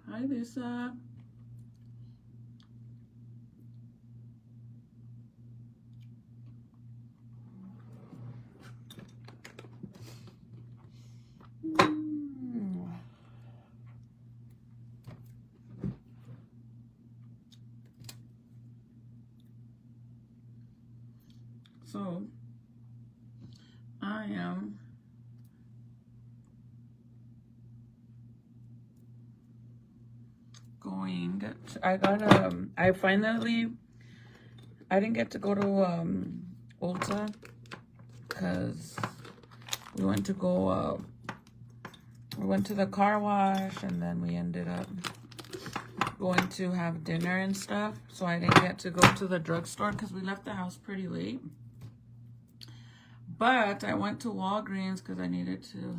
Hi, Lisa. So I am going to, I didn't get to go to Ulta because we went to the car wash, and then we ended up going to have dinner and stuff. So I didn't get to go to the drugstore because we left the house pretty late. But I went to Walgreens because I needed to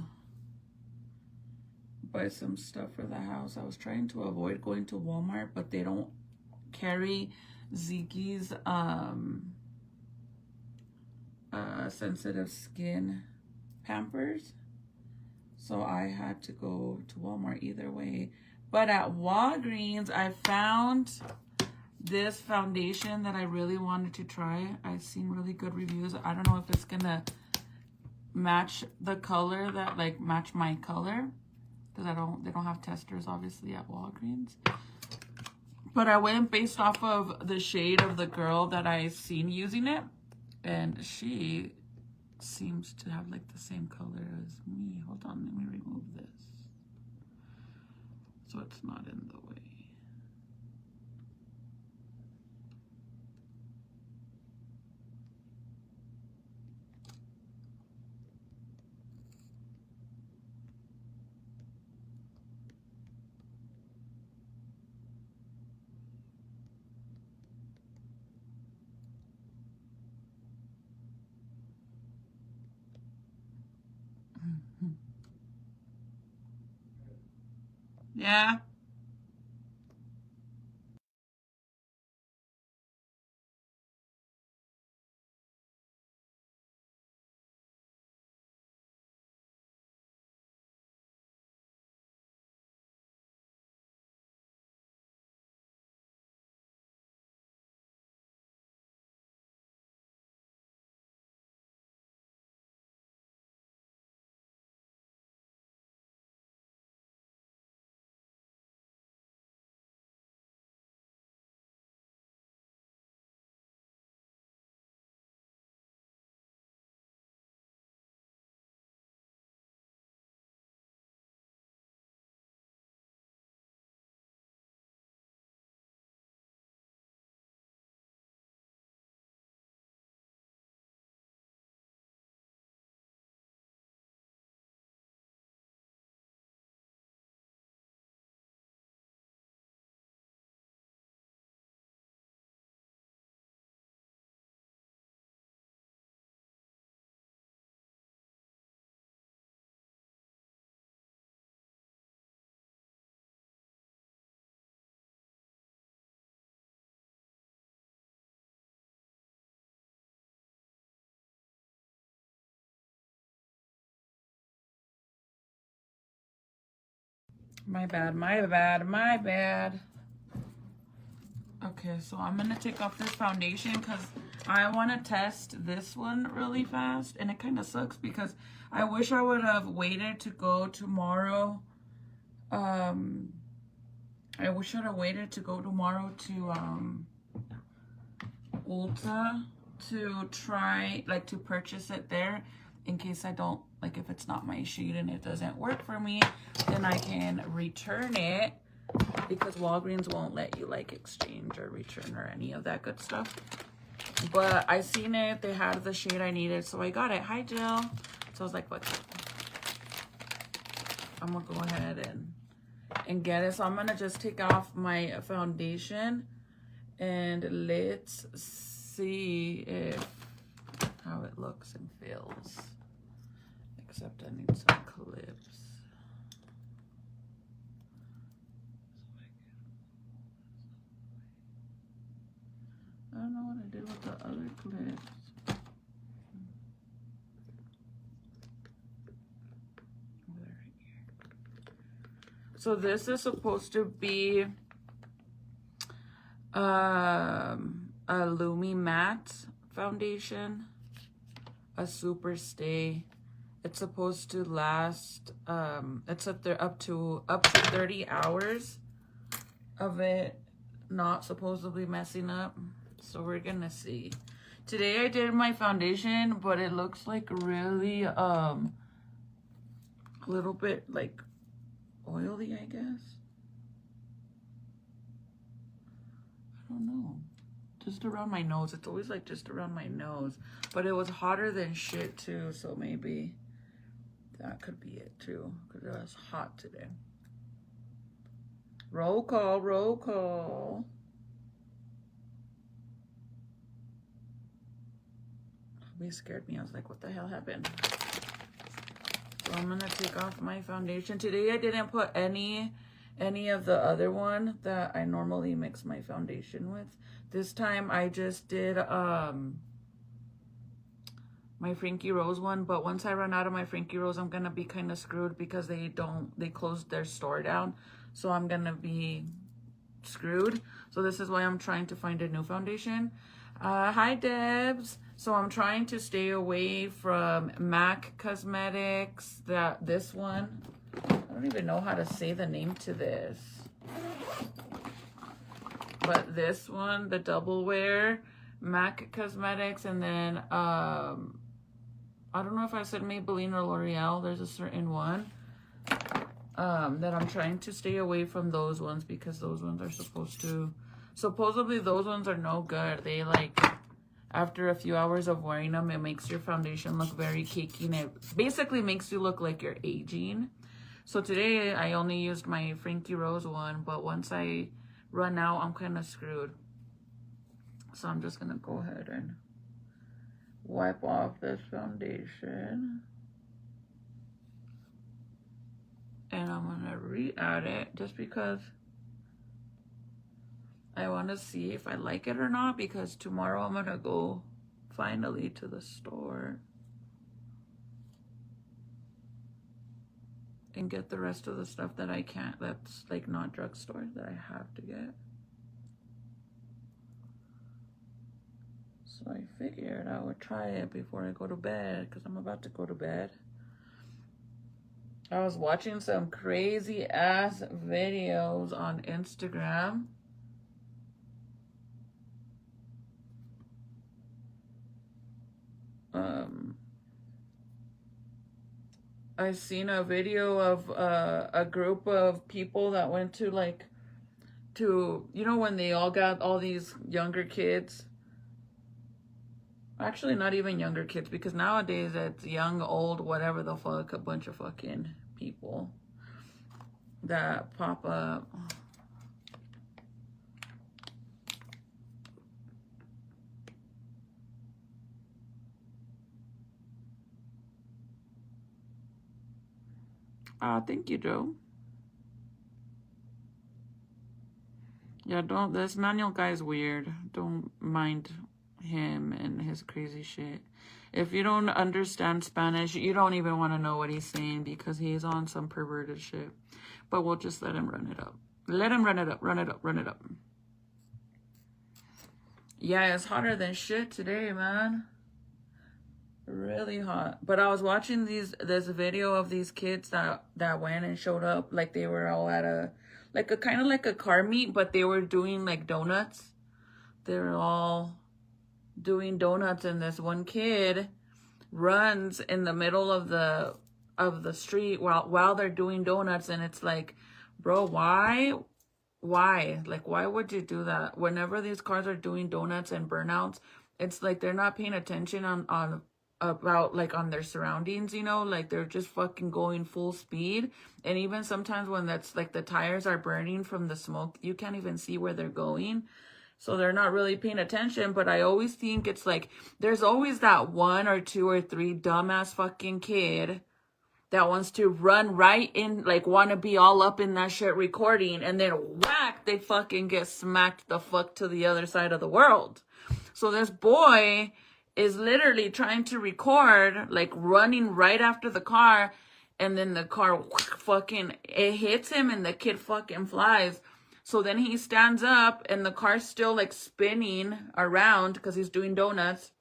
buy some stuff for the house. I was trying to avoid going to Walmart, but they don't carry Ziki's sensitive skin Pampers. So I had to go to Walmart either way. But at Walgreens, I found this foundation that I really wanted to try. I've seen really good reviews. I don't know if it's gonna match the color that, like, match my color, because they don't have testers obviously at Walgreens. But I went based off of the shade of the girl that I seen using it, and she seems to have like the same color as me. Hold on, let me remove this so it's not in the way. Yeah. My bad, my bad, my bad. Okay, so I'm gonna take off this foundation because I want to test this one really fast, and it kind of sucks because I wish I would have waited to go tomorrow. I wish I'd have waited to go tomorrow to Ulta to try, like, to purchase it there, in case I don't, like, if it's not my shade and it doesn't work for me, then I can return it, because Walgreens won't let you, like, exchange or return or any of that good stuff. But I seen it, they had the shade I needed, so I got it. Hi, Jill. So I was like, fuck it, I'm gonna go ahead and get it. So I'm gonna just take off my foundation and let's see how it looks and feels. Except I need some clips. I don't know what I did with the other clips. So this is supposed to be a Lumi Matte foundation, a Super Stay. It's supposed to last, it's up there up to 30 hours of it not supposedly messing up. So we're gonna see. Today I did my foundation, but it looks like really a little bit like oily, I guess. I don't know. Just around my nose. It's always like just around my nose. But it was hotter than shit too, so maybe that could be it too, because it was hot today. Roll call, roll call. It scared me. I was like, what the hell happened? So I'm gonna take off my foundation. Today I didn't put any of the other one that I normally mix my foundation with. This time I just did my Frankie Rose one, but once I run out of my Frankie Rose, I'm gonna be kind of screwed because they closed their store down, so I'm gonna be screwed. So this is why I'm trying to find a new foundation. Hi Debs. So I'm trying to stay away from MAC Cosmetics, this one. I don't even know how to say the name to this. But this one, the Double Wear, MAC Cosmetics, and then I don't know if I said Maybelline or L'Oreal. There's a certain one that I'm trying to stay away from those ones because those ones are supposedly those ones are no good. They like, after a few hours of wearing them, it makes your foundation look very cakey and it basically makes you look like you're aging. So today I only used my Frankie Rose one, but once I run out, I'm kind of screwed. So I'm just gonna go ahead and wipe off this foundation. And I'm gonna re-add it just because I want to see if I like it or not, because tomorrow I'm gonna go finally to the store and get the rest of the stuff that I can't, that's like not drugstore, that I have to get. So I figured I would try it before I go to bed, because I'm about to go to bed. I was watching some crazy ass videos on Instagram. I seen a video of a group of people that went to you know, when they all got all these younger kids. Actually, not even younger kids, because nowadays it's young, old, whatever the fuck, a bunch of fucking people that pop up. Thank you, Joe. Yeah, this Manuel guy's weird. Don't mind him and his crazy shit. If you don't understand Spanish, you don't even want to know what he's saying, because he's on some perverted shit. But we'll just let him run it up. Let him run it up, run it up, run it up. Yeah, it's hotter than shit today, man. Really hot. But I was watching this video of these kids that went and showed up, like they were all at a kind of like a car meet, but they were doing like donuts. They were all doing donuts, and this one kid runs in the middle of the street while they're doing donuts, and it's like, bro, why? Like, why would you do that? Whenever these cars are doing donuts and burnouts, it's like they're not paying attention on their surroundings, you know, like they're just fucking going full speed. And even sometimes when that's like the tires are burning from the smoke, you can't even see where they're going. So they're not really paying attention. But I always think it's like, there's always that 1 or 2 or 3 dumbass fucking kid that wants to run right in, like want to be all up in that shit recording, and then whack, they fucking get smacked the fuck to the other side of the world. So this boy is literally trying to record, like running right after the car, and then the car fucking, it hits him, and the kid fucking flies. So then he stands up, and the car's still like spinning around because he's doing donuts.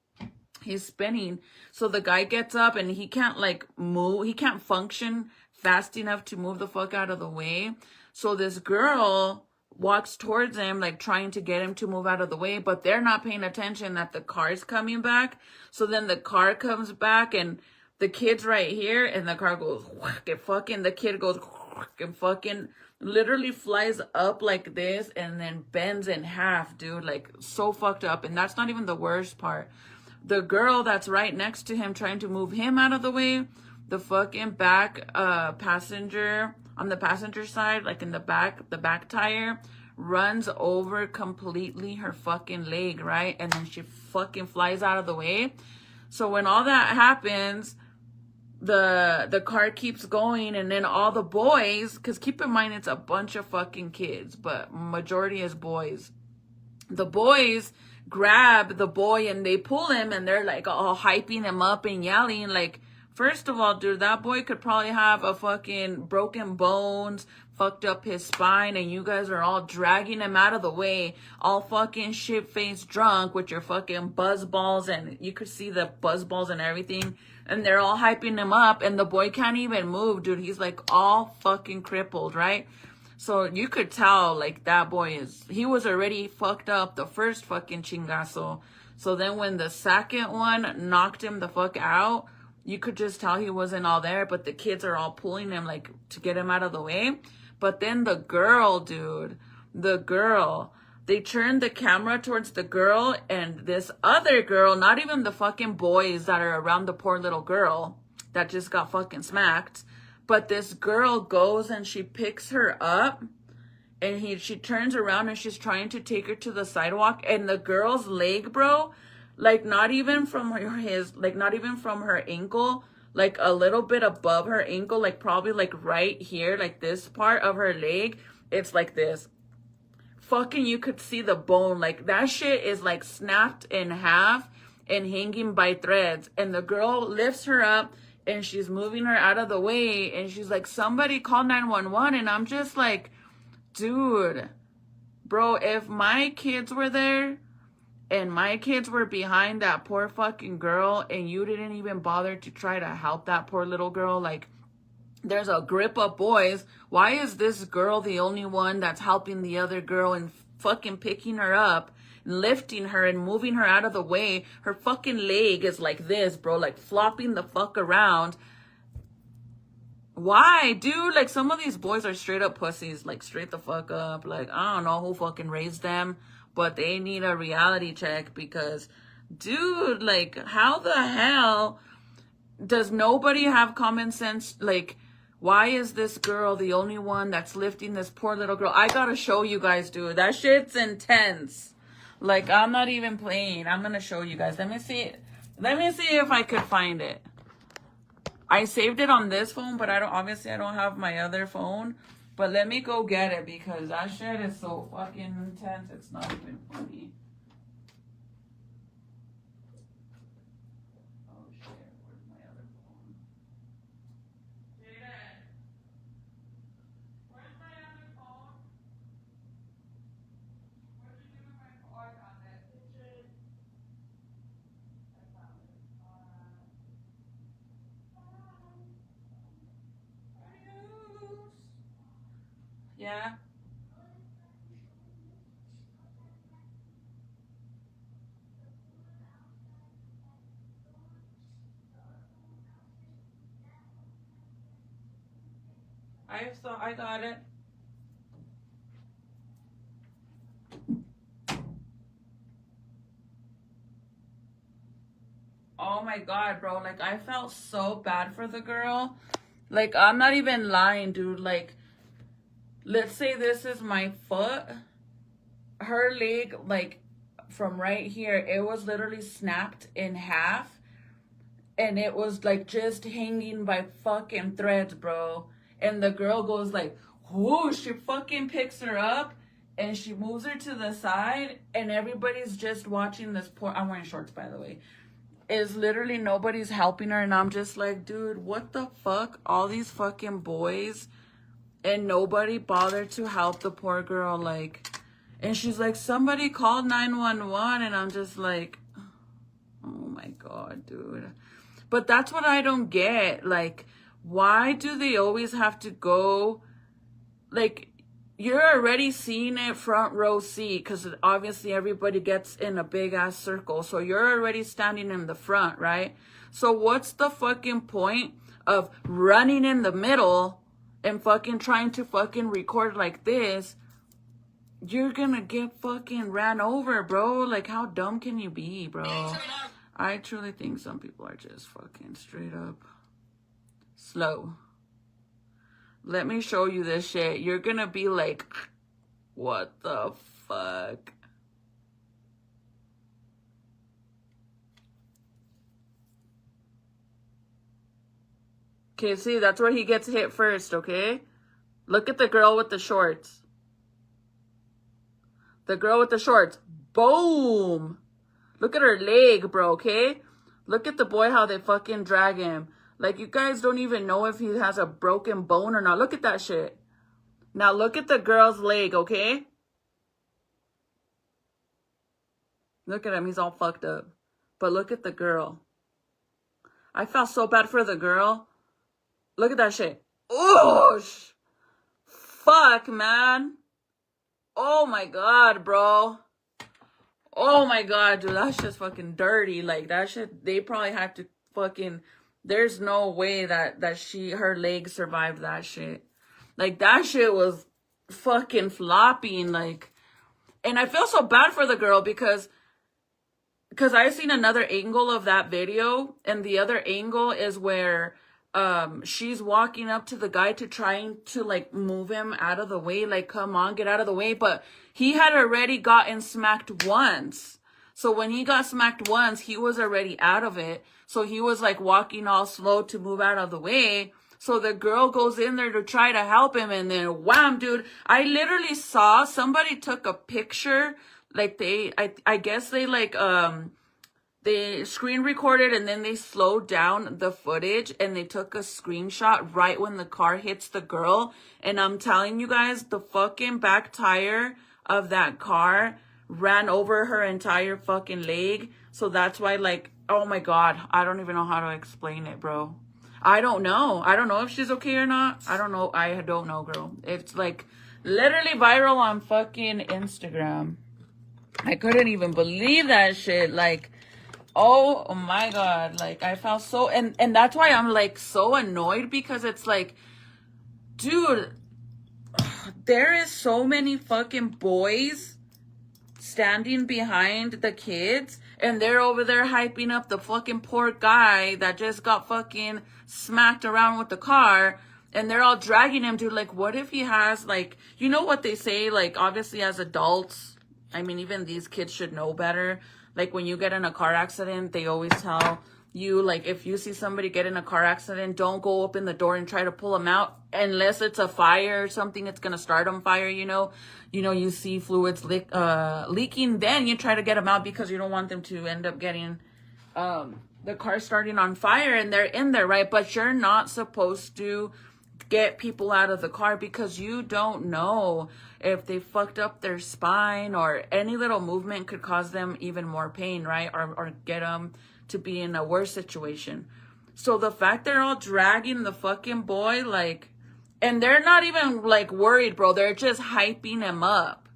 He's spinning. So the guy gets up, and he can't like move. He can't function fast enough to move the fuck out of the way. So this girl walks towards him, like trying to get him to move out of the way, but they're not paying attention that the car's coming back. So then the car comes back, and the kid's right here, and the car goes, and fucking, the kid goes, and fucking literally flies up like this, and then bends in half, dude, like so fucked up. And that's not even the worst part. The girl that's right next to him, trying to move him out of the way, the fucking back passenger, on the passenger side, like in the back tire, runs over completely her fucking leg, right? And then she fucking flies out of the way. So when all that happens, the car keeps going, and then all the boys, because keep in mind it's a bunch of fucking kids, but majority is boys. The boys grab the boy, and they pull him, and they're like all hyping him up and yelling. Like, first of all, dude, that boy could probably have a fucking broken bones, fucked up his spine, and you guys are all dragging him out of the way, all fucking shit-faced drunk with your fucking buzz balls, and you could see the buzz balls and everything, and they're all hyping him up, and the boy can't even move, dude. He's like all fucking crippled, right? So you could tell, like, that boy he was already fucked up the first fucking chingazo. So then when the second one knocked him the fuck out, you could just tell he wasn't all there, but the kids are all pulling him, like, to get him out of the way. But then the girl, dude, they turned the camera towards the girl, and this other girl, not even the fucking boys that are around the poor little girl that just got fucking smacked, but this girl goes and she picks her up, and she turns around, and she's trying to take her to the sidewalk, and the girl's leg, bro, like not even from her ankle, like a little bit above her ankle, like probably like right here, like this part of her leg, it's like this. Fucking, you could see the bone, like that shit is like snapped in half and hanging by threads. And the girl lifts her up, and she's moving her out of the way, and she's like, somebody call 911. And I'm just like, dude, bro, if my kids were there, and my kids were behind that poor fucking girl, and you didn't even bother to try to help that poor little girl, like, there's a grip of boys. Why is this girl the only one that's helping the other girl and fucking picking her up and lifting her and moving her out of the way? Her fucking leg is like this, bro, like flopping the fuck around. Why, dude? Like, some of these boys are straight up pussies, like straight the fuck up. Like, I don't know who fucking raised them, but they need a reality check, because, dude, like, how the hell does nobody have common sense? Like, why is this girl the only one that's lifting this poor little girl? I gotta show you guys, dude. That shit's intense. Like, I'm not even playing. I'm gonna show you guys. Let me see if I could find it. I saved it on this phone, but I don't have my other phone. But let me go get it, because that shit is so fucking intense. It's not even funny. Oh shit, where's my other phone? Jaden, where's my other phone? What'd you do with my phone? Oh, I found it. I found it. Yeah. I got it. Oh my god, bro. Like, I felt so bad for the girl. Like, I'm not even lying, dude. Like, let's say this is my foot. Her leg, like, from right here, it was literally snapped in half. And it was, like, just hanging by fucking threads, bro. And the girl goes, like, whoosh, she fucking picks her up, and she moves her to the side, and everybody's just watching this poor... I'm wearing shorts, by the way. is literally nobody's helping her. And I'm just like, dude, what the fuck? All these fucking boys and nobody bothered to help the poor girl. Like, and she's like, somebody called 911. And I'm just like, oh my God, dude. But that's what I don't get. Like, why do they always have to go? Like, you're already seeing it front row seat because obviously everybody gets in a big ass circle. So you're already standing in the front, right? So what's the fucking point of running in the middle and fucking trying to fucking record like this? You're gonna get fucking ran over, bro. Like, how dumb can you be, bro? I truly think some people are just fucking straight up slow. Let me show you this shit. You're gonna be like, what the fuck? Okay, see, that's where he gets hit first, okay? Look at the girl with the shorts. The girl with the shorts. Boom! Look at her leg, bro, okay? Look at the boy, how they fucking drag him. Like, you guys don't even know if he has a broken bone or not. Look at that shit. Now, look at the girl's leg, okay? Look at him. He's all fucked up. But look at the girl. I felt so bad for the girl. Look at that shit. Oh, fuck, man. Oh, my God, bro. Oh, my God, dude. That's just fucking dirty. Like, that shit, they probably had to fucking... There's no way that her legs survived that shit. Like, that shit was fucking flopping, like, and I feel so bad for the girl because I've seen another angle of that video, and the other angle is where she's walking up to the guy to trying to like move him out of the way, like, come on, get out of the way, but he had already gotten smacked once. So when he got smacked once, he was already out of it. So he was like walking all slow to move out of the way. So the girl goes in there to try to help him, and then wham, dude. I literally saw somebody took a picture. Like, I guess they like they screen recorded and then they slowed down the footage and they took a screenshot right when the car hits the girl. And I'm telling you guys, the fucking back tire of that car ran over her entire fucking leg. So that's why, like, oh my God, I don't even know how to explain it, bro. I don't know if she's okay or not. I don't know, girl. It's like literally viral on fucking Instagram. I couldn't even believe that shit. Like, oh my God. Like, I felt so, and that's why I'm like so annoyed, because it's like, dude, there is so many fucking boys standing behind the kids, and they're over there hyping up the fucking poor guy that just got fucking smacked around with the car, and they're all dragging him, dude. Like, what if he has, like, you know what they say, like, obviously as adults, I mean, even these kids should know better. Like, when you get in a car accident, they always tell you, like, if you see somebody get in a car accident, don't go open the door and try to pull them out unless it's a fire or something that's gonna start on fire. You see fluids leaking, then you try to get them out, because you don't want them to end up getting the car starting on fire and they're in there, right? But you're not supposed to get people out of the car, because you don't know if they fucked up their spine, or any little movement could cause them even more pain, right? Or get them to be in a worse situation. So the fact they're all dragging the fucking boy, like, and they're not even like worried, bro. They're just hyping him up.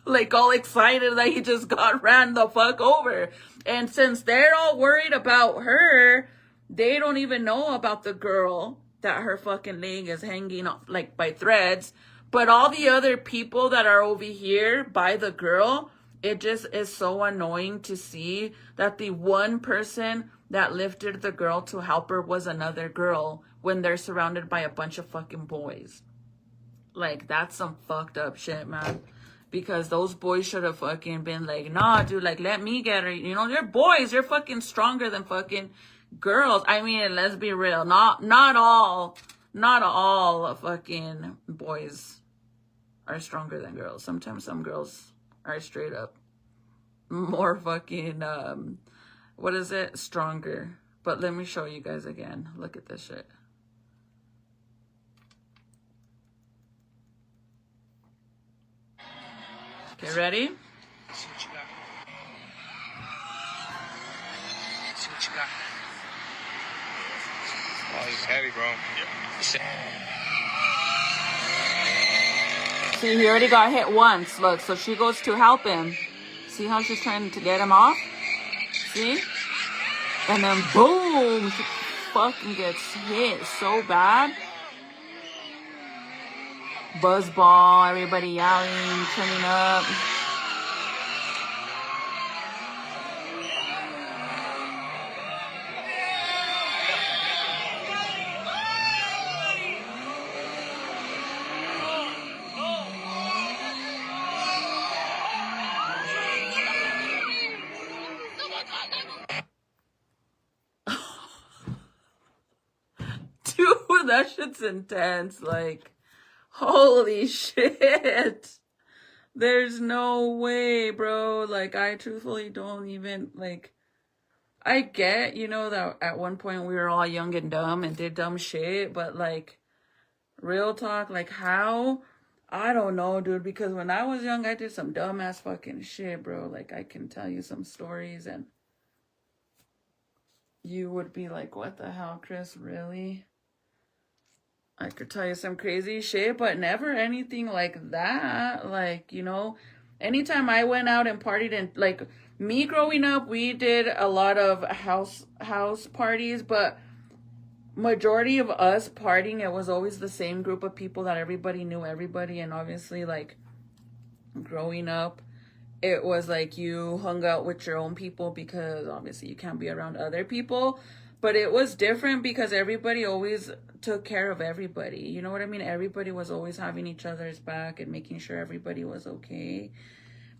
Like, all excited that he just got ran the fuck over. And since they're all worried about her, they don't even know about the girl that her fucking leg is hanging like by threads. But all the other people that are over here by the girl, it just is so annoying to see that the one person that lifted the girl to help her was another girl, when they're surrounded by a bunch of fucking boys. Like, that's some fucked up shit, man. Because those boys should have fucking been like, nah, dude, like, let me get her. You know, they're boys. You're fucking stronger than fucking girls. I mean, let's be real. Not all fucking boys are stronger than girls. Sometimes some girls are straight up more fucking, what is it? Stronger. But let me show you guys again. Look at this shit. Okay, ready? See what you got. See what you got. Oh, he's heavy, bro. Yeah. See, he already got hit once. Look, so she goes to help him. See how she's trying to get him off? See? And then boom, she fucking gets hit so bad. Buzzball, everybody yelling, turning up. Dude, that shit's intense. Like, holy shit. There's no way, bro. Like, I truthfully don't even, like, I get, you know, that at one point we were all young and dumb and did dumb shit, but, like, real talk, like, how? I don't know, dude, because when I was young, I did some dumbass fucking shit, bro. Like, I can tell you some stories and you would be like, what the hell, Chris, really? I could tell you some crazy shit, but never anything like that. Like, you know, anytime I went out and partied, and like me growing up, we did a lot of house parties, but majority of us partying, it was always the same group of people that everybody knew everybody. And obviously, like, growing up, it was like you hung out with your own people because obviously you can't be around other people. But it was different because everybody always took care of everybody. You know what I mean? Everybody was always having each other's back and making sure everybody was okay.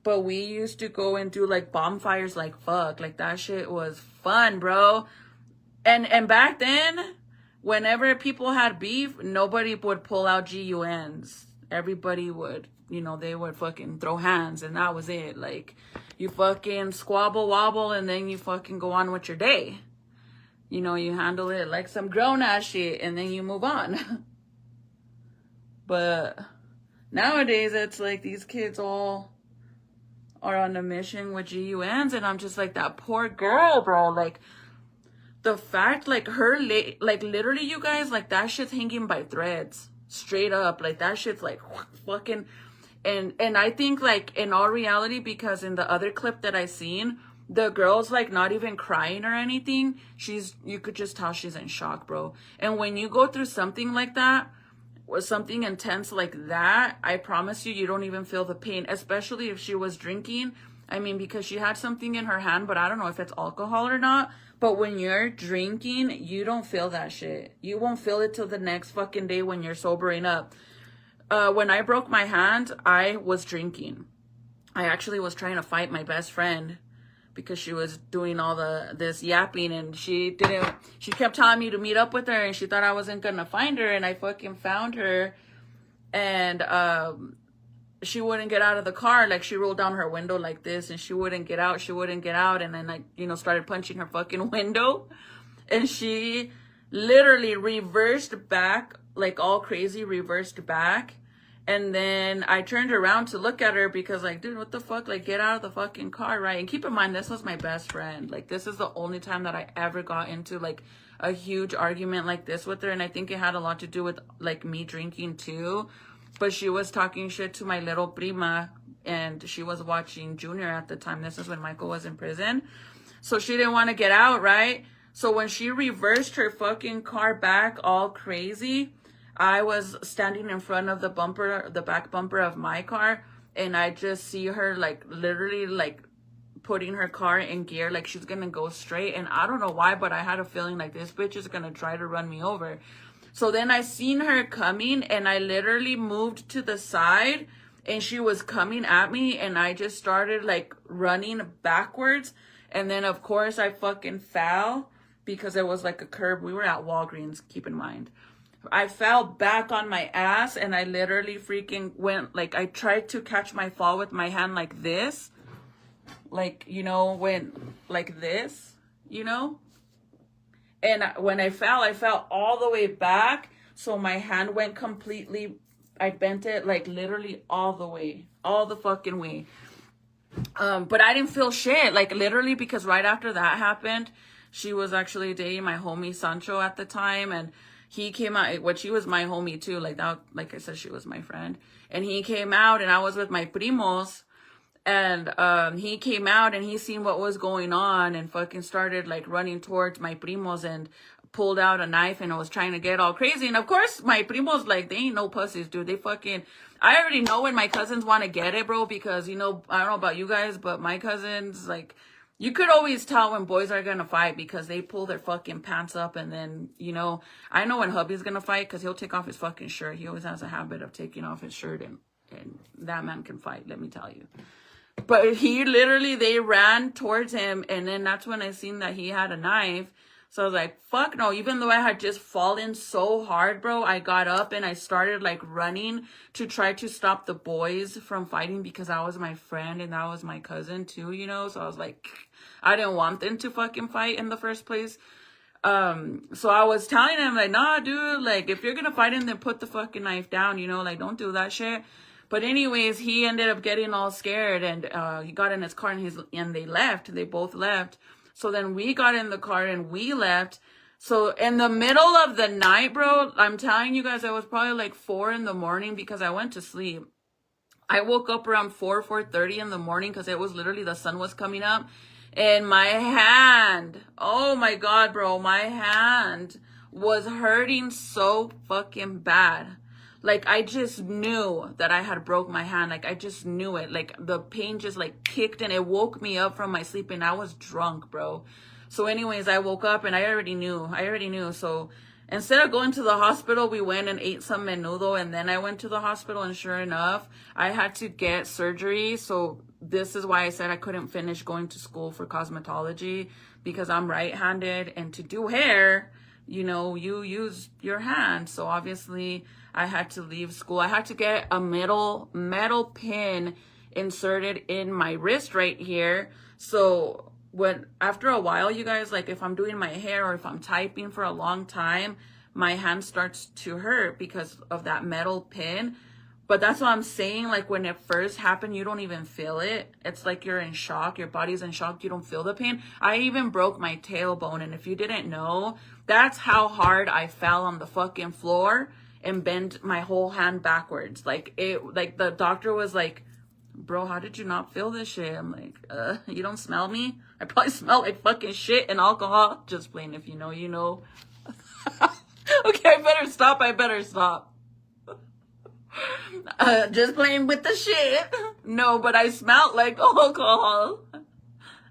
But we used to go and do like bonfires like fuck. Like that shit was fun, bro. And back then, whenever people had beef, nobody would pull out GUNs. Everybody would, you know, they would fucking throw hands and that was it. Like, you fucking squabble wobble and then you fucking go on with your day. You know, you handle it like some grown-ass shit, and then you move on. But nowadays, it's like these kids all are on a mission with GUNs, and I'm just like, that poor girl, bro. Like, the fact, like, like, literally, you guys, like, that shit's hanging by threads. Straight up. Like, that shit's, like, fucking... And I think, like, in all reality, because in the other clip that I seen... the girl's like not even crying or anything. You could just tell she's in shock, bro. And when you go through something like that, or something intense like that, I promise you, you don't even feel the pain, especially if she was drinking. I mean, because she had something in her hand, but I don't know if it's alcohol or not. But when you're drinking, you don't feel that shit. You won't feel it till the next fucking day when you're sobering up. When I broke my hand, I was drinking. I actually was trying to fight my best friend because she was doing all this yapping, and she kept telling me to meet up with her, and she thought I wasn't gonna find her, and I fucking found her, and she wouldn't get out of the car. Like, she rolled down her window like this, and she wouldn't get out, and then I, you know, started punching her fucking window, and she literally reversed back, like all crazy, reversed back. And then I turned around to look at her because, like, dude, what the fuck? Like, get out of the fucking car, right? And keep in mind, this was my best friend. Like, this is the only time that I ever got into, like, a huge argument like this with her. And I think it had a lot to do with, like, me drinking, too. But she was talking shit to my little prima, and she was watching Junior at the time. This is when Michael was in prison. So she didn't want to get out, right? So when she reversed her fucking car back all crazy... I was standing in front of the back bumper of my car, and I just see her, like, literally, like, putting her car in gear, like she's gonna go straight. And I don't know why, but I had a feeling like this bitch is gonna try to run me over. So then I seen her coming, and I literally moved to the side, and she was coming at me, and I just started, like, running backwards. And then, of course, I fucking fell because it was, like, a curb. We were at Walgreens, keep in mind. I fell back on my ass, and I literally freaking went, like, I tried to catch my fall with my hand like this. Like, you know, when, like this. you know? And when I fell all the way back. So my hand went completely, I bent it like literally all the fucking way. But I didn't feel shit, like literally, because right after that happened, she was actually dating my homie Sancho at the time, and he came out, she was my homie too, like that, like I said, she was my friend, and he came out, and I was with my primos, and he came out, and he seen what was going on, and fucking started like running towards my primos, and pulled out a knife, and was trying to get all crazy. And of course my primos, like, they ain't no pussies, dude. They fucking, I already know when my cousins want to get it, bro, because, you know, I don't know about you guys, but my cousins, like, you could always tell when boys are gonna fight because they pull their fucking pants up, and then, you know, I know when hubby's gonna fight because he'll take off his fucking shirt. He always has a habit of taking off his shirt, and that man can fight, let me tell you. But he literally, they ran towards him, and then that's when I seen that he had a knife. So I was like, fuck no. Even though I had just fallen so hard, bro, I got up and I started like running to try to stop the boys from fighting, because that was my friend and that was my cousin too, you know? So I was like, I didn't want them to fucking fight in the first place. So I was telling him, like, nah, dude, like, if you're gonna fight him, then put the fucking knife down, you know? Like, don't do that shit. But anyways, he ended up getting all scared, and he got in his car, and they left. They both left. So then we got in the car and we left. So in the middle of the night, bro, I'm telling you guys, I was probably like 4 a.m. because I went to sleep. I woke up around 4:30 in the morning because it was literally, the sun was coming up. And my hand, oh my God, bro, my hand was hurting so fucking bad. Like, I just knew that I had broke my hand. Like, I just knew it. Like, the pain just, like, kicked in. It woke me up from my sleep, and I was drunk, bro. So anyways, I woke up, and I already knew. So instead of going to the hospital, we went and ate some menudo, and then I went to the hospital, and sure enough, I had to get surgery. So this is why I said I couldn't finish going to school for cosmetology, because I'm right-handed, and to do hair, you know, you use your hand. So obviously I had to leave school. I had to get a metal pin inserted in my wrist right here. So after a while, you guys, like, if I'm doing my hair or if I'm typing for a long time, my hand starts to hurt because of that metal pin. But that's what I'm saying. Like, when it first happened, you don't even feel it. It's like you're in shock. Your body's in shock. You don't feel the pain. I even broke my tailbone. And if you didn't know, that's how hard I fell on the fucking floor and bent my whole hand backwards. Like, the doctor was like, bro, how did you not feel this shit? I'm like, you don't smell me? I probably smell like fucking shit and alcohol. Just playing. If you know, you know. Okay, I better stop. Just playing with the shit. No, but I smelled like alcohol.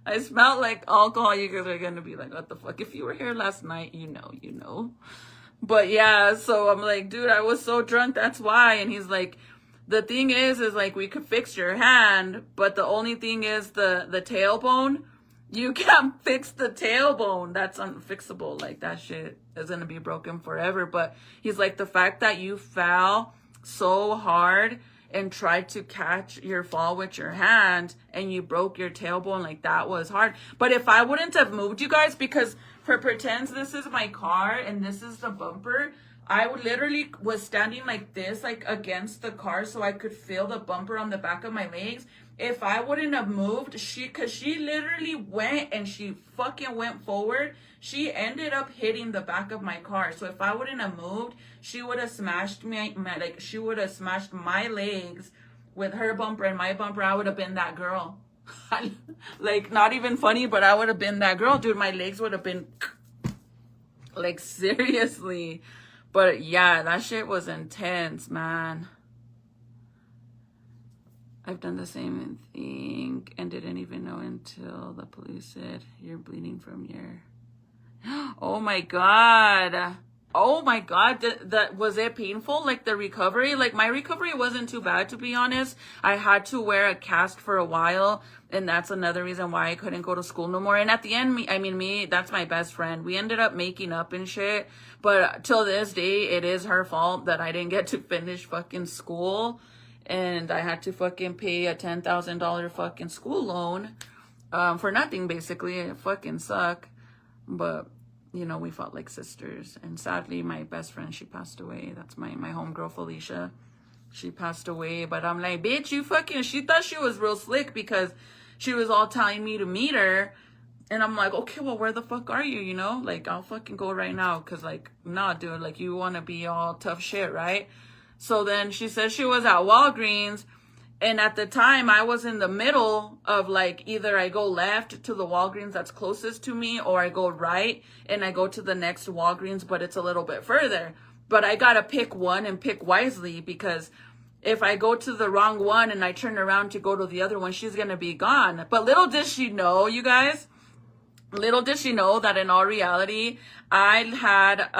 You guys are gonna be like, what the fuck? If you were here last night, you know. But yeah, so I'm like, dude, I was so drunk, that's why. And he's like, the thing is like, we could fix your hand, but the only thing is the tailbone. You can't fix the tailbone. That's unfixable. Like, that shit is gonna be broken forever. But he's like, the fact that you fell so hard and tried to catch your fall with your hand and you broke your tailbone, like, that was hard. But if I wouldn't have moved, you guys, because for pretends this is my car and this is the bumper, I would literally was standing like this, like against the car, so I could feel the bumper on the back of my legs. If I wouldn't have moved, because she literally went and she fucking went forward, she ended up hitting the back of my car. So if I wouldn't have moved, she would have smashed she would have smashed my legs with her bumper and my bumper. I would have been that girl. Like, not even funny, but I would have been that girl, dude. My legs would have been, like, seriously. But yeah, that shit was intense, man. I've done the same thing and didn't even know until the police said you're bleeding from your... Oh my God. Oh my God. That was it painful? Like, the recovery? Like, my recovery wasn't too bad, to be honest. I had to wear a cast for a while, and that's another reason why I couldn't go to school no more. And at the end, me, that's my best friend. We ended up making up and shit. But till this day, it is her fault that I didn't get to finish fucking school. And I had to fucking pay a $10,000 fucking school loan for nothing, basically. It fucking sucked. But, you know, we felt like sisters. And sadly, my best friend, she passed away. That's my homegirl, Felicia. She passed away. But I'm like, bitch, you fucking... She thought she was real slick because she was all telling me to meet her. And I'm like, okay, well, where the fuck are you, you know? Like, I'll fucking go right now. Because, like, nah, dude, like, you want to be all tough shit, right? So then she said she was at Walgreens. And at the time, I was in the middle of, like, either I go left to the Walgreens that's closest to me, or I go right and I go to the next Walgreens, but it's a little bit further. But I got to pick one and pick wisely, because if I go to the wrong one and I turn around to go to the other one, she's going to be gone. But little did she know, you guys, little did she know that in all reality, I had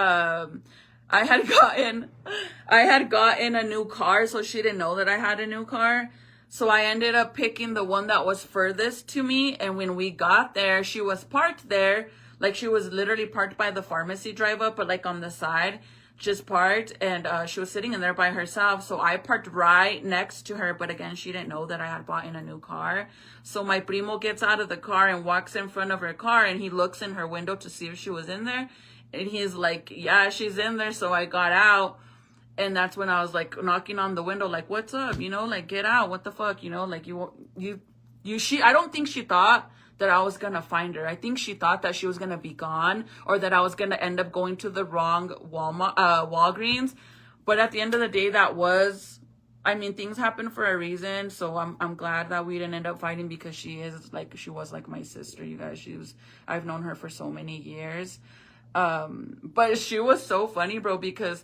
gotten a new car, so she didn't know that I had a new car. So I ended up picking the one that was furthest to me. And when we got there, she was parked there. Like, she was literally parked by the pharmacy drive up, but like on the side, just parked. And she was sitting in there by herself. So I parked right next to her. But again, she didn't know that I had bought in a new car. So my primo gets out of the car and walks in front of her car. And he looks in her window to see if she was in there. And he's like, yeah, she's in there. So I got out. And that's when I was like knocking on the window, like, what's up? You know, like, get out. What the fuck? You know, like, I don't think she thought that I was going to find her. I think she thought that she was going to be gone, or that I was going to end up going to the wrong Walgreens. But at the end of the day, things happen for a reason. So I'm glad that we didn't end up fighting, because she was like my sister, you guys. I've known her for so many years. But she was so funny, bro, because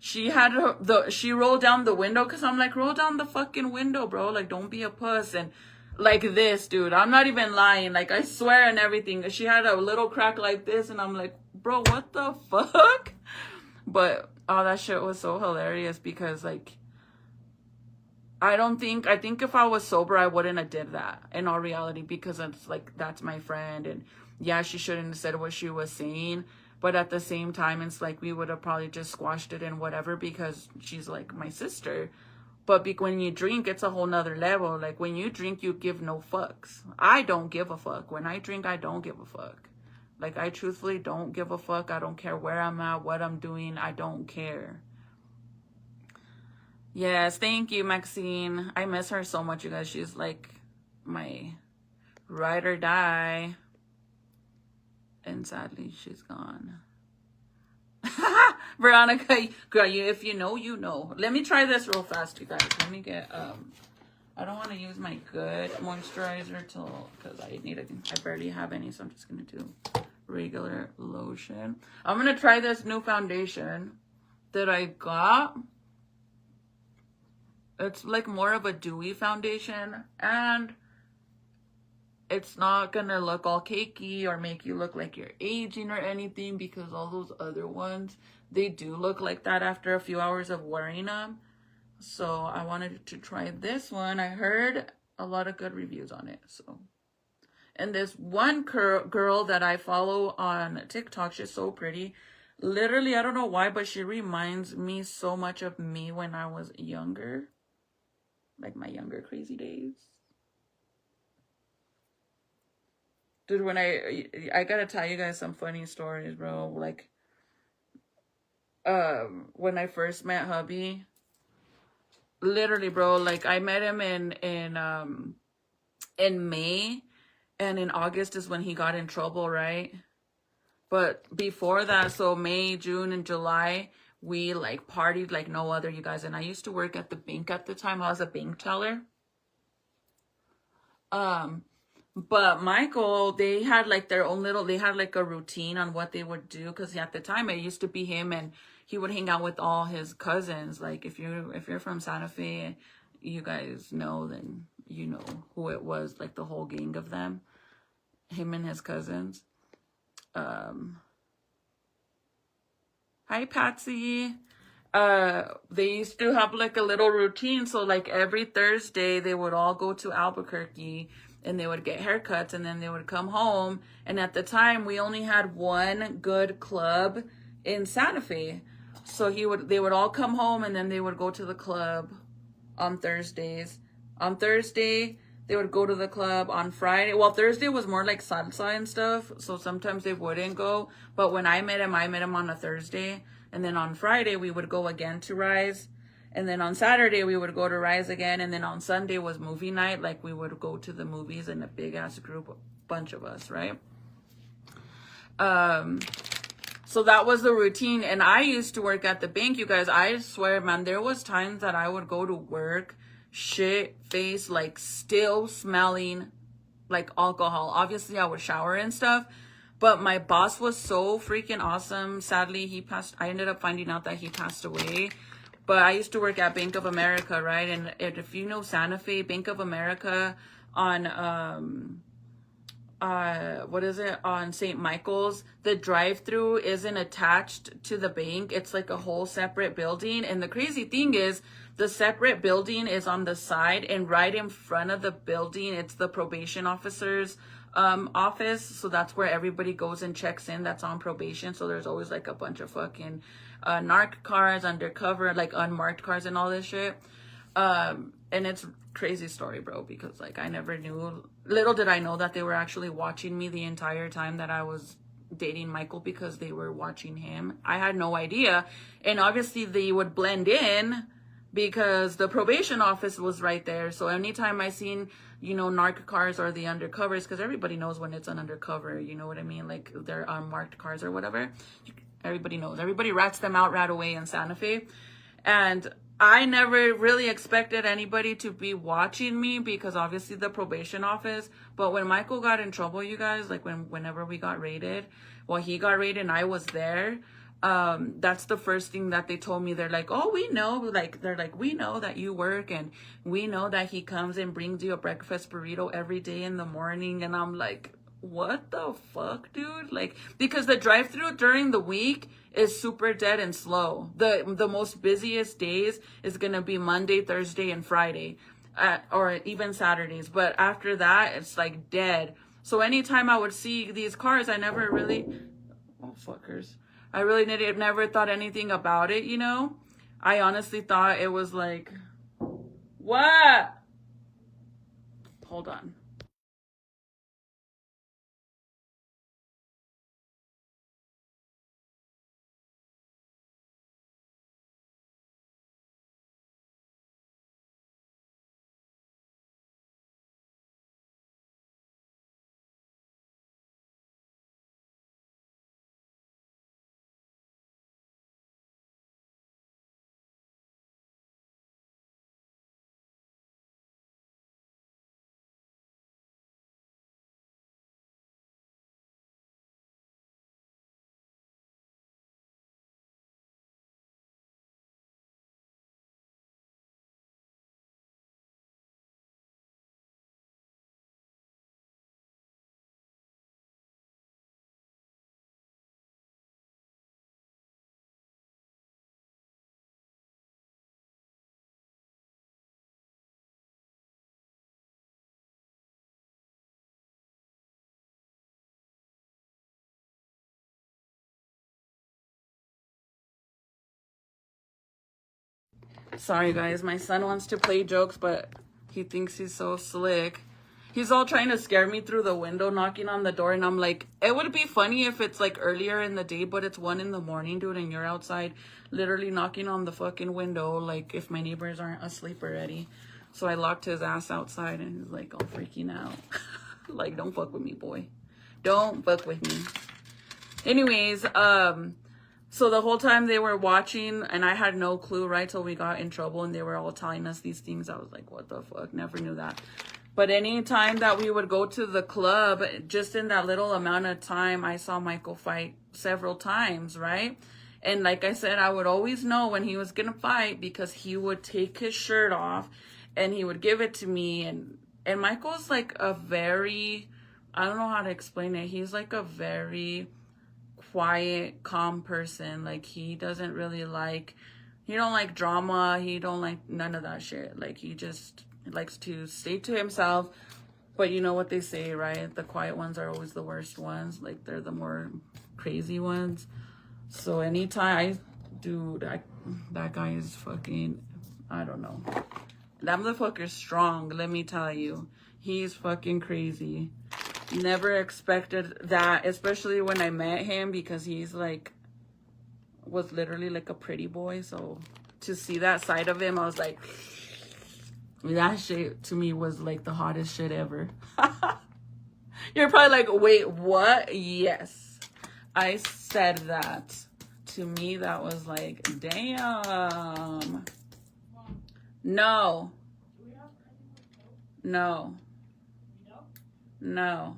she rolled down the window, because I'm like, roll down the fucking window, bro. Like, don't be a puss. And like this, dude, I'm not even lying. Like, I swear and everything. She had a little crack like this, and I'm like, bro, what the fuck? But all that shit was so hilarious, because like, I think if I was sober, I wouldn't have did that in all reality, because it's like, that's my friend. And yeah, she shouldn't have said what she was saying. But at the same time, it's like, we would have probably just squashed it and whatever, because she's like my sister. But when you drink, it's a whole nother level. Like, when you drink, you give no fucks. I don't give a fuck. When I drink, I don't give a fuck. Like, I truthfully don't give a fuck. I don't care where I'm at, what I'm doing. I don't care. Yes, thank you, Maxine. I miss her so much, you guys. She's like my ride or die. And sadly, she's gone. Veronica, girl, if you know, you know. Let me try this real fast, you guys. Let me get, I don't want to use my good moisturizer because I barely have any, so I'm just going to do regular lotion. I'm going to try this new foundation that I got. It's like more of a dewy foundation, and it's not gonna look all cakey or make you look like you're aging or anything, because all those other ones, they do look like that after a few hours of wearing them. So I wanted to try this one. I heard a lot of good reviews on it. So, and this one girl that I follow on TikTok, she's so pretty. Literally, I don't know why, but she reminds me so much of me when I was younger. Like my younger crazy days. Dude, when I gotta tell you guys some funny stories, bro. Like, when I first met hubby, literally, bro, like, I met him in May, and in August is when he got in trouble, right? But before that, so May, June, and July, we like partied like no other, you guys. And I used to work at the bank at the time. I was a bank teller. But Michael, they had like their own they had like a routine on what they would do. Cause at the time it used to be him, and he would hang out with all his cousins. Like, if you're from Santa Fe, you guys know, then you know who it was, like the whole gang of them, him and his cousins. Hi, Patsy. They used to have like a little routine. So like every Thursday they would all go to Albuquerque, and they would get haircuts, and then they would come home. And at the time, we only had one good club in Santa Fe. So they would all come home, and then they would go to the club on Thursdays. On Thursday, They would go to the club on Friday. Well, Thursday was more like salsa and stuff, so sometimes they wouldn't go. But when I met him on a Thursday. And then on Friday, we would go again to Rise. And then on Saturday, we would go to Rise again. And then on Sunday was movie night. Like, we would go to the movies in a big-ass group, a bunch of us, right? So that was the routine. And I used to work at the bank, you guys. I swear, man, there was times that I would go to work, shit face, like, still smelling like alcohol. Obviously, I would shower and stuff. But my boss was so freaking awesome. Sadly, he passed. I ended up finding out that he passed away. But I used to work at Bank of America, right? And if you know Santa Fe, Bank of America on on St. Michael's, the drive-through isn't attached to the bank. It's like a whole separate building. And the crazy thing is, the separate building is on the side, and right in front of the building, it's the probation officer's office. So that's where everybody goes and checks in that's on probation. So there's always like a bunch of fucking narc cars, undercover, like unmarked cars and all this shit. And it's crazy story, bro, because like I never knew, little did I know that they were actually watching me the entire time that I was dating Michael, because they were watching him. I had no idea. And obviously they would blend in because the probation office was right there. So anytime I seen, you know, narc cars or the undercovers, because everybody knows when it's an undercover, you know what I mean? Like they're unmarked cars or whatever. Everybody knows. Everybody rats them out right away in Santa Fe. And I never really expected anybody to be watching me because obviously the probation office. But when Michael got in trouble, you guys, like whenever we got raided, well, he got raided and I was there. That's the first thing that they told me. They're like, oh, we know, like, they're like, we know that you work, and we know that he comes and brings you a breakfast burrito every day in the morning. And I'm like, what the fuck, dude? Like, because the drive-through during the week is super dead and slow. The most busiest days is gonna be Monday, Thursday, and Friday, or even Saturdays. But after that, it's like dead. So anytime I would see these cars, I never really, oh fuckers, I really never thought anything about it, you know? I honestly thought it was like, what? Hold on. Sorry, guys. My son wants to play jokes, but he thinks he's so slick. He's all trying to scare me through the window, knocking on the door. And I'm like, it would be funny if it's like earlier in the day, but it's 1 a.m, dude. And you're outside literally knocking on the fucking window. Like if my neighbors aren't asleep already. So I locked his ass outside and he's like all freaking out. Like, don't fuck with me, boy. Don't fuck with me. Anyways, so the whole time they were watching, and I had no clue, right, till we got in trouble, and they were all telling us these things. I was like, what the fuck? Never knew that. But any time that we would go to the club, just in that little amount of time, I saw Michael fight several times, right? And like I said, I would always know when he was gonna fight because he would take his shirt off and he would give it to me. And Michael's like a very, I don't know how to explain it. He's like a very quiet, calm person. Like he doesn't really like, he don't like drama. He don't like none of that shit. Like he just likes to stay to himself. But you know what they say, right? The quiet ones are always the worst ones. Like they're the more crazy ones. So anytime, dude, that guy is fucking, I don't know. That motherfucker's strong, let me tell you. He's fucking crazy. Never expected that, especially when I met him, because he's like, was literally like a pretty boy. So to see that side of him, I was like, that shit to me was like the hottest shit ever. You're probably like, wait, what? Yes, I said that. To me, that was like, damn. No. No. No.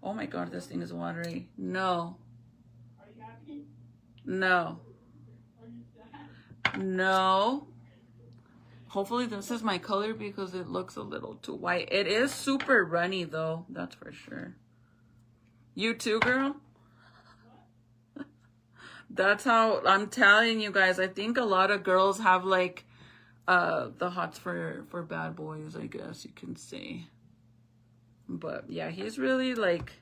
Oh my god, this thing is watery. No. Are you happy? No. Are you sad? No. Hopefully this is my color because it looks a little too white. It is super runny though, that's for sure. You too, girl? That's how, I'm telling you guys, I think a lot of girls have like the hots for bad boys, I guess you can say. But yeah, he's really like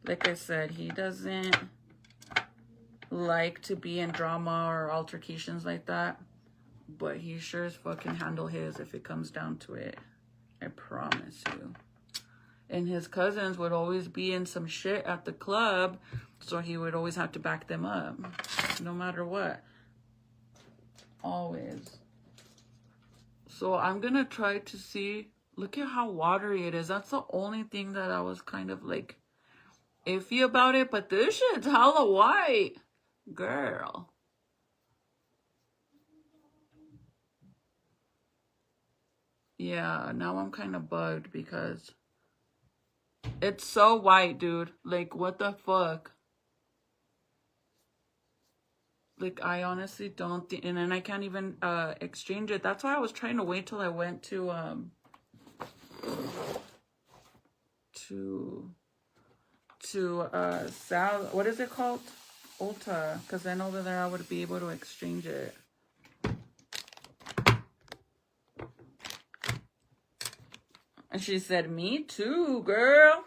I said, he doesn't like to be in drama or altercations like that. But he sure as fuck can handle his if it comes down to it. I promise you. And his cousins would always be in some shit at the club, so he would always have to back them up. No matter what. Always. So I'm gonna try to see. Look at how watery it is. That's the only thing that I was kind of like iffy about it. But this shit's hella white. Girl. Yeah, now I'm kind of bugged because it's so white, dude. Like, what the fuck? Like, I honestly don't think, and then I can't even exchange it. That's why I was trying to wait till I went to Sal, what is it called? Ulta, because then over there I would be able to exchange it. And she said, me too, girl.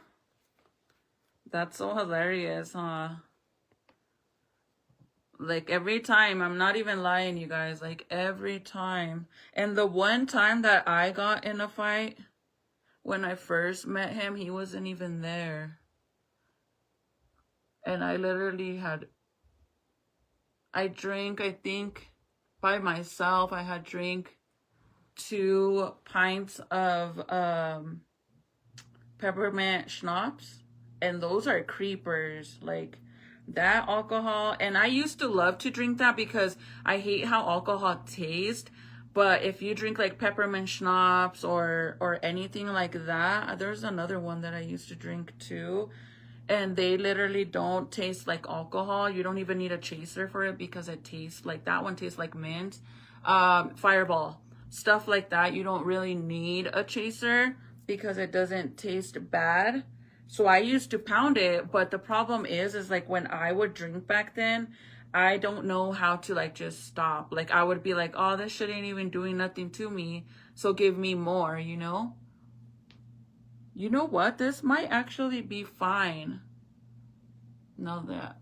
That's so hilarious, huh? Like, every time, I'm not even lying, you guys. Like, every time. And the one time that I got in a fight, when I first met him, he wasn't even there. And I literally I drank, I think, by myself, I had drank 2 pints of peppermint schnapps, and those are creepers. Like, that alcohol, and I used to love to drink that because I hate how alcohol tastes. But if you drink like peppermint schnapps or anything like that, there's another one that I used to drink too, and they literally don't taste like alcohol. You don't even need a chaser for it because it tastes like, that one tastes like mint, Fireball, stuff like that. You don't really need a chaser because it doesn't taste bad. So I used to pound it, but the problem is like when I would drink back then, I don't know how to like just stop. Like, I would be like, oh, this shit ain't even doing nothing to me, so give me more, you know? You know what? This might actually be fine. Now that,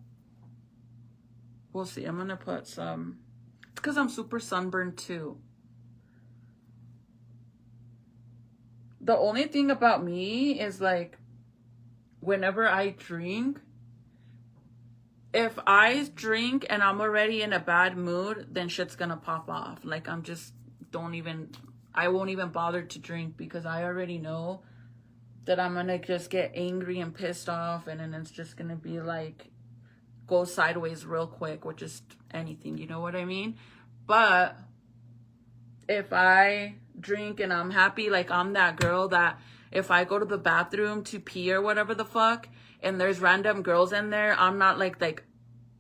we'll see. I'm gonna put some, it's because I'm super sunburned too. The only thing about me is like, whenever I drink, if I drink and I'm already in a bad mood, then shit's gonna pop off. Like, I won't even bother to drink because I already know that I'm gonna just get angry and pissed off, and then it's just gonna be like, go sideways real quick with just anything, you know what I mean? But if I drink and I'm happy, like, I'm that girl that if I go to the bathroom to pee or whatever the fuck, and there's random girls in there, I'm not like,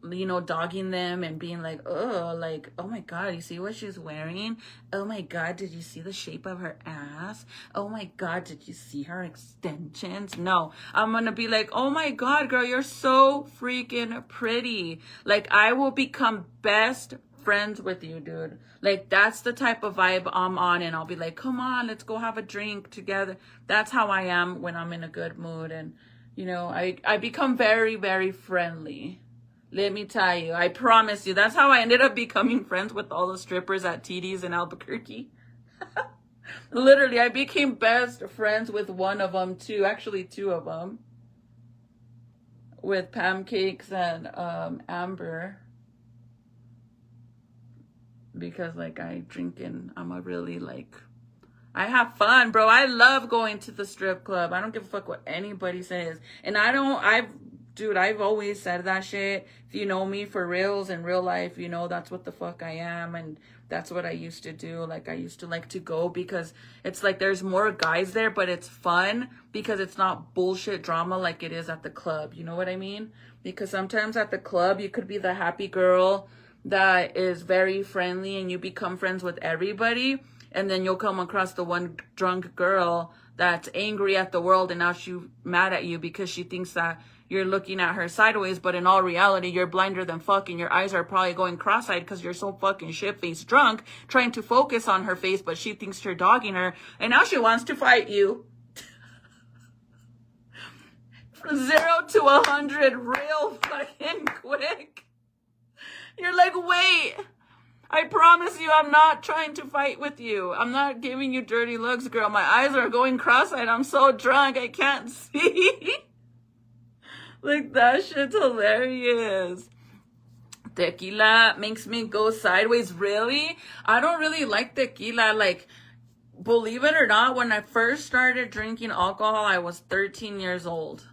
you know, dogging them and being like, oh, like, oh my God, you see what she's wearing? Oh my God, did you see the shape of her ass? Oh my God, did you see her extensions? No, I'm gonna be like, oh my God, girl, you're so freaking pretty. Like, I will become best friends with you, dude. Like, that's the type of vibe I'm on, and I'll be like, come on, let's go have a drink together. That's how I am when I'm in a good mood. And, you know, I become very, very friendly. Let me tell you, I promise you. That's how I ended up becoming friends with all the strippers at TD's in Albuquerque. Literally, I became best friends with one of them too. Actually, two of them. With Pancakes and Amber. Because like I drink and I'm a really like I have fun, bro. I love going to the strip club. I don't give a fuck what anybody says. And I've always said that shit. If you know me for reals in real life, you know that's what the fuck I am. And that's what I used to do. Like, I used to like to go because it's like there's more guys there, but it's fun because it's not bullshit drama like it is at the club. You know what I mean? Because sometimes at the club, you could be the happy girl that is very friendly and you become friends with everybody. And then you'll come across the one drunk girl that's angry at the world and now she's mad at you because she thinks that you're looking at her sideways, but in all reality, you're blinder than fuck and your eyes are probably going cross-eyed because you're so fucking shit-faced drunk trying to focus on her face, but she thinks you're dogging her and now she wants to fight you. From 0 to 100 real fucking quick. You're like, wait. I promise you, I'm not trying to fight with you. I'm not giving you dirty looks, girl. My eyes are going cross-eyed. I'm so drunk, I can't see. Like, that shit's hilarious. Tequila makes me go sideways. Really? I don't really like tequila. Like, believe it or not, when I first started drinking alcohol, I was 13 years old.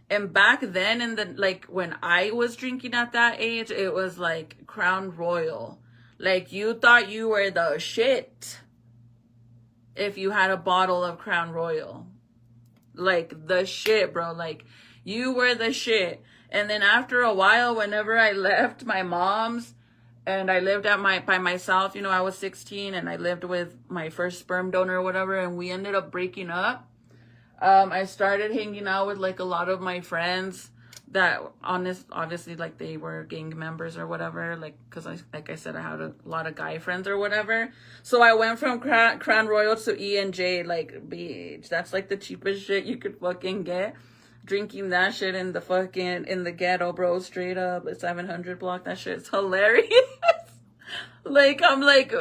And back then, when I was drinking at that age, it was like Crown Royal. Like, you thought you were the shit if you had a bottle of Crown Royal. Like, the shit, bro. Like, you were the shit. And then after a while, whenever I left my mom's and I lived by myself, you know, I was 16 and I lived with my first sperm donor or whatever, and we ended up breaking up. I started hanging out with like a lot of my friends that obviously like they were gang members or whatever, like because like I said, I had a lot of guy friends or whatever. So I went from Crown Royal to E&J. Like, bitch, that's like the cheapest shit you could fucking get. Drinking that shit in the ghetto, bro, straight up. It's 700 block. That shit's hilarious. Like, I'm like,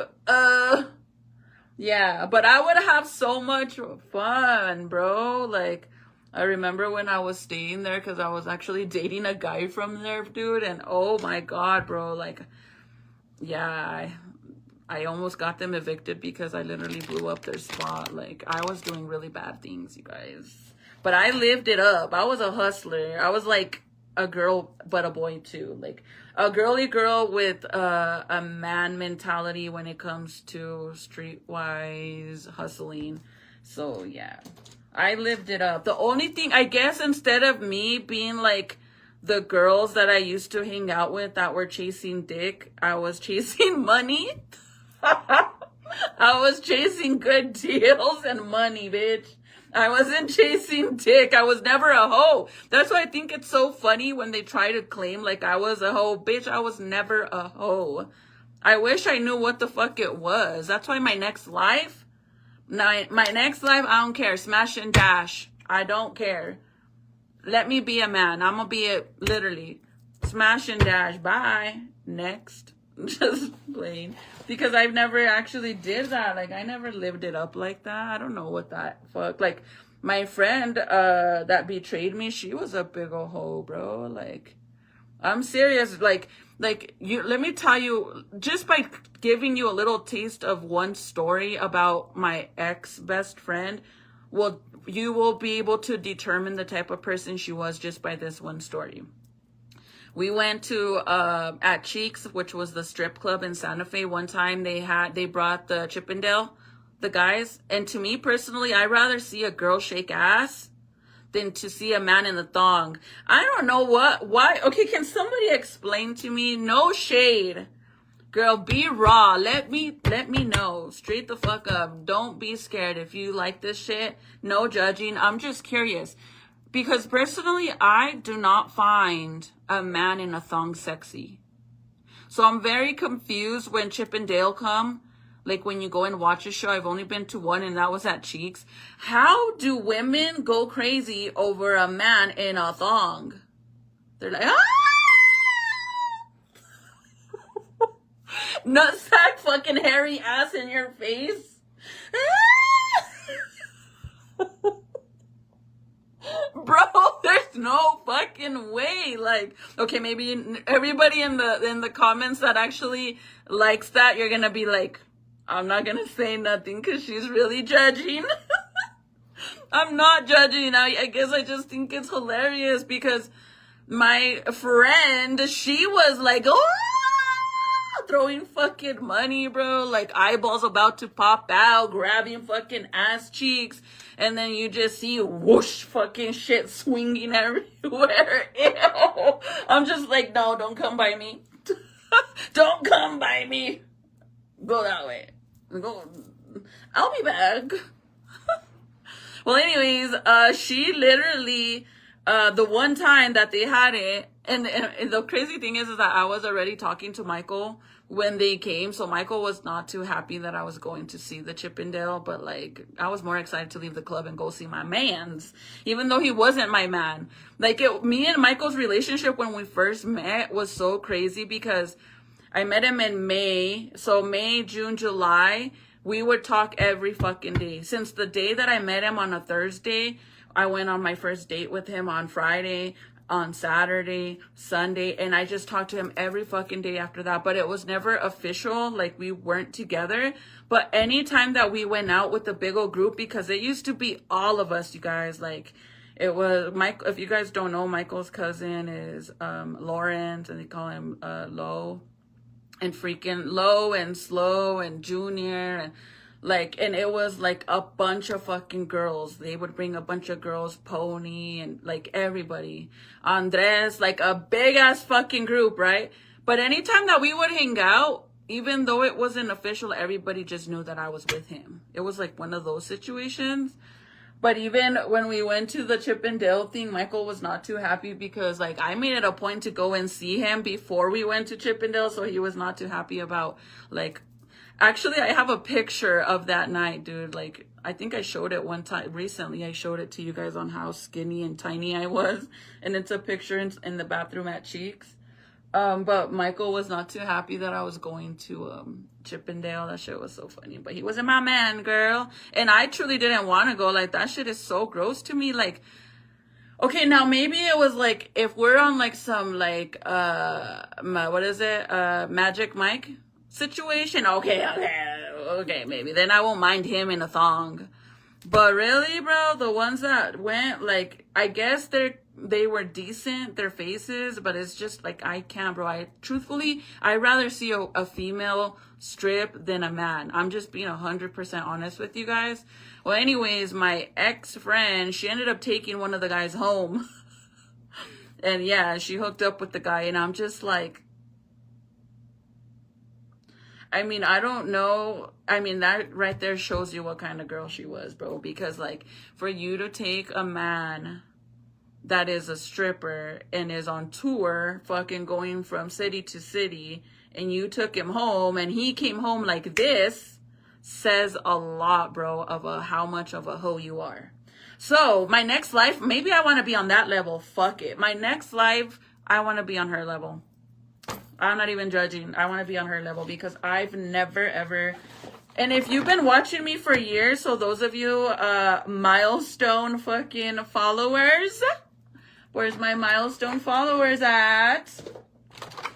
yeah, but I would have so much fun, bro. Like, I remember when I was staying there because I was actually dating a guy from there, dude. And oh my God, bro. Like, yeah, I almost got them evicted because I literally blew up their spot. Like, I was doing really bad things, you guys. But I lived it up. I was a hustler. I was like a girl, but a boy too. Like, a girly girl with a man mentality when it comes to streetwise hustling. So, yeah. I lived it up. The only thing, I guess, instead of me being like the girls that I used to hang out with that were chasing dick, I was chasing money. I was chasing good deals and money, bitch. I wasn't chasing dick. I was never a hoe. That's why I think it's so funny when they try to claim like I was a hoe. Bitch, I was never a hoe. I wish I knew what the fuck it was. That's why my next life, I don't care. Smash and dash. I don't care. Let me be a man. I'm gonna be literally smash and dash. Bye. Next. Just plain. Because I've never actually did that. Like, I never lived it up like that. I don't know what that fuck. Like, my friend that betrayed me, she was a big ol' hoe, bro. Like, I'm serious. Like you, let me tell you, just by giving you a little taste of one story about my ex-best friend, well, you will be able to determine the type of person she was just by this one story. We went to at Cheeks, which was the strip club in Santa Fe. One time they brought the Chippendale, the guys. And to me personally, I'd rather see a girl shake ass than to see a man in the thong. I don't know why. Okay, can somebody explain to me? No shade. Girl, be raw. Let me know. Straight the fuck up. Don't be scared if you like this shit. No judging. I'm just curious. Because personally, I do not find a man in a thong sexy. So I'm very confused when Chip and Dale come. Like when you go and watch a show, I've only been to one and that was at Cheeks. How do women go crazy over a man in a thong? They're like, ah! Nutsack fucking hairy ass in your face. Ah! fucking way. Like, okay, maybe everybody in the comments that actually likes that, you're gonna be like, I'm not gonna say nothing because she's really judging. I'm not judging. I guess I just think it's hilarious because my friend, she was like, oh, throwing fucking money, bro. Like eyeballs about to pop out, grabbing fucking ass cheeks. And then you just see whoosh fucking shit swinging everywhere. Ew. I'm just like, no, don't come by me. Don't come by me. Go that way. Go. I'll be back. Well, anyways, she literally, the one time that they had it, and the crazy thing is that I was already talking to Michael when they came, so Michael was not too happy that I was going to see the Chippendale, but like, I was more excited to leave the club and go see my mans, even though he wasn't my man. Like, me and Michael's relationship when we first met was so crazy because I met him in May, so May, June, July, we would talk every fucking day. Since the day that I met him on a Thursday, I went on my first date with him on Friday, on Saturday, Sunday, and I just talked to him every fucking day after that. But it was never official, like we weren't together. But anytime that we went out with the big old group, because it used to be all of us, you guys, like it was Mike. If you guys don't know, Michael's cousin is Lawrence, and they call him Low. And freaking Low and Slow and Junior and like, and it was like a bunch of fucking girls. They would bring a bunch of girls, Pony and like everybody, Andres, like a big ass fucking group, right? But anytime that we would hang out, even though it wasn't official, everybody just knew that I was with him. It was like one of those situations. But even when we went to the Chip and Dale thing, Michael was not too happy because, like, I made it a point to go and see him before we went to Chip and Dale, so he was not too happy about, like, actually, I have a picture of that night, dude. Like, I think I showed it one time recently. I showed it to you guys on how skinny and tiny I was, and it's a picture in the bathroom at Cheeks. But Michael was not too happy that I was going to Chippendale. That shit was so funny. But he wasn't my man, girl. And I truly didn't want to go. Like, that shit is so gross to me. Like, okay, now maybe it was like, if we're on like some like, what is it? Magic Mike situation. Okay, maybe. Then I won't mind him in a thong. But really, bro, the ones that went, like, I guess they were decent, their faces, but it's just like, I can't, bro. I'd rather see a female strip than a man. I'm just being 100% honest with you guys. Well, anyways, my ex-friend, she ended up taking one of the guys home. And yeah, she hooked up with the guy, and I'm just like, I mean, I don't know. I mean, that right there shows you what kind of girl she was, bro. Because, like, for you to take a man that is a stripper and is on tour, fucking going from city to city, and you took him home, and he came home like this, says a lot, bro, of how much of a hoe you are. So, my next life, maybe I want to be on that level. Fuck it. My next life, I want to be on her level. I'm not even judging. I want to be on her level because I've never, ever... And if you've been watching me for years, so those of you milestone fucking followers, where's my milestone followers at?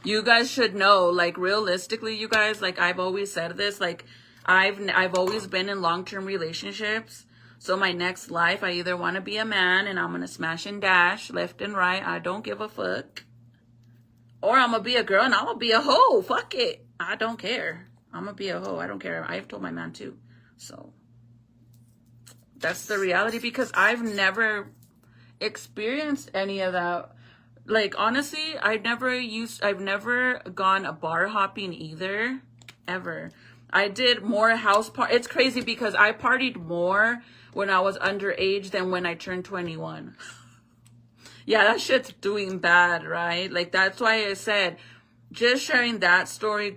You guys should know, like, realistically, you guys, like, I've always said this, like, I've always been in long-term relationships. So my next life, I either want to be a man and I'm going to smash and dash left and right. I don't give a fuck. Or I'm going to be a girl and I'm going to be a hoe. Fuck it. I don't care. I'm going to be a hoe. I don't care. I've told my man too. So that's the reality because I've never experienced any of that. Like, honestly, I've never gone a bar hopping either. Ever. I did more house party. It's crazy because I partied more when I was underage than when I turned 21. Yeah, that shit's doing bad, right? Like, that's why I said, just sharing that story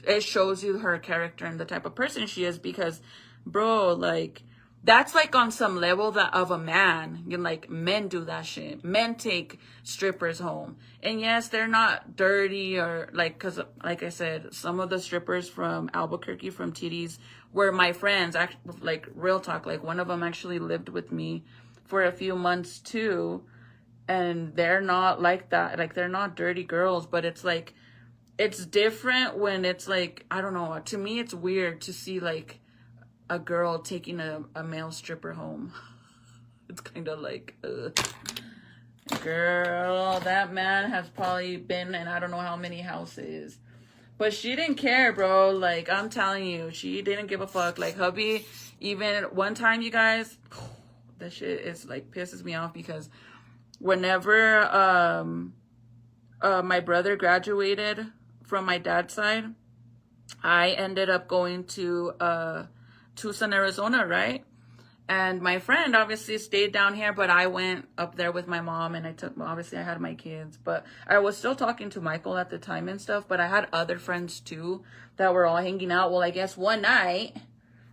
it shows you her character and the type of person she is because, bro, like, that's like on some level of a man. You know, like, men do that shit. Men take strippers home. And yes, they're not dirty or like, cause like I said, some of the strippers from Albuquerque, from TDs, were my friends. Like, real talk, like one of them actually lived with me for a few months too. and they're not like that. Like, they're not dirty girls, but it's like, it's different when it's like, I don't know. To me, it's weird to see like a girl taking a male stripper home. It's kind of like, girl, that man has probably been in I don't know how many houses. But she didn't care, bro. Like, I'm telling you, she didn't give a fuck. Like, hubby, even one time, you guys, that shit is like pisses me off because whenever my brother graduated from my dad's side, I ended up going to Tucson, Arizona, right? And my friend obviously stayed down here, but I went up there with my mom, and obviously I had my kids, but I was still talking to Michael at the time and stuff, but I had other friends too that were all hanging out. Well, I guess one night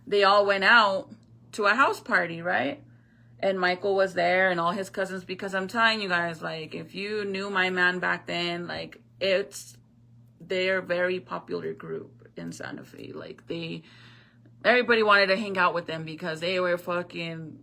they all went out to a house party, right? And Michael was there and all his cousins, because I'm telling you guys, like, if you knew my man back then, like, they're a very popular group in Santa Fe. Like, everybody wanted to hang out with them because they were fucking,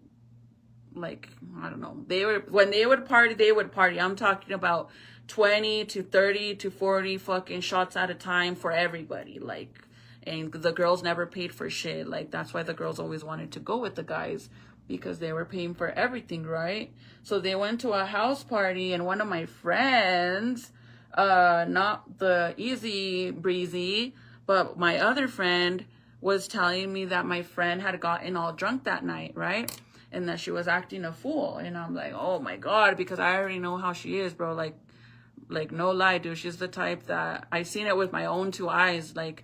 like, I don't know. When they would party, they would party. I'm talking about 20 to 30 to 40 fucking shots at a time for everybody. Like, and the girls never paid for shit. Like, that's why the girls always wanted to go with the guys, because they were paying for everything, right? So they went to a house party, and one of my friends, not the easy breezy, but my other friend, was telling me that my friend had gotten all drunk that night, right? And that she was acting a fool. And I'm like, oh my God, because I already know how she is, bro. Like no lie, dude. She's the type that I seen it with my own two eyes. Like,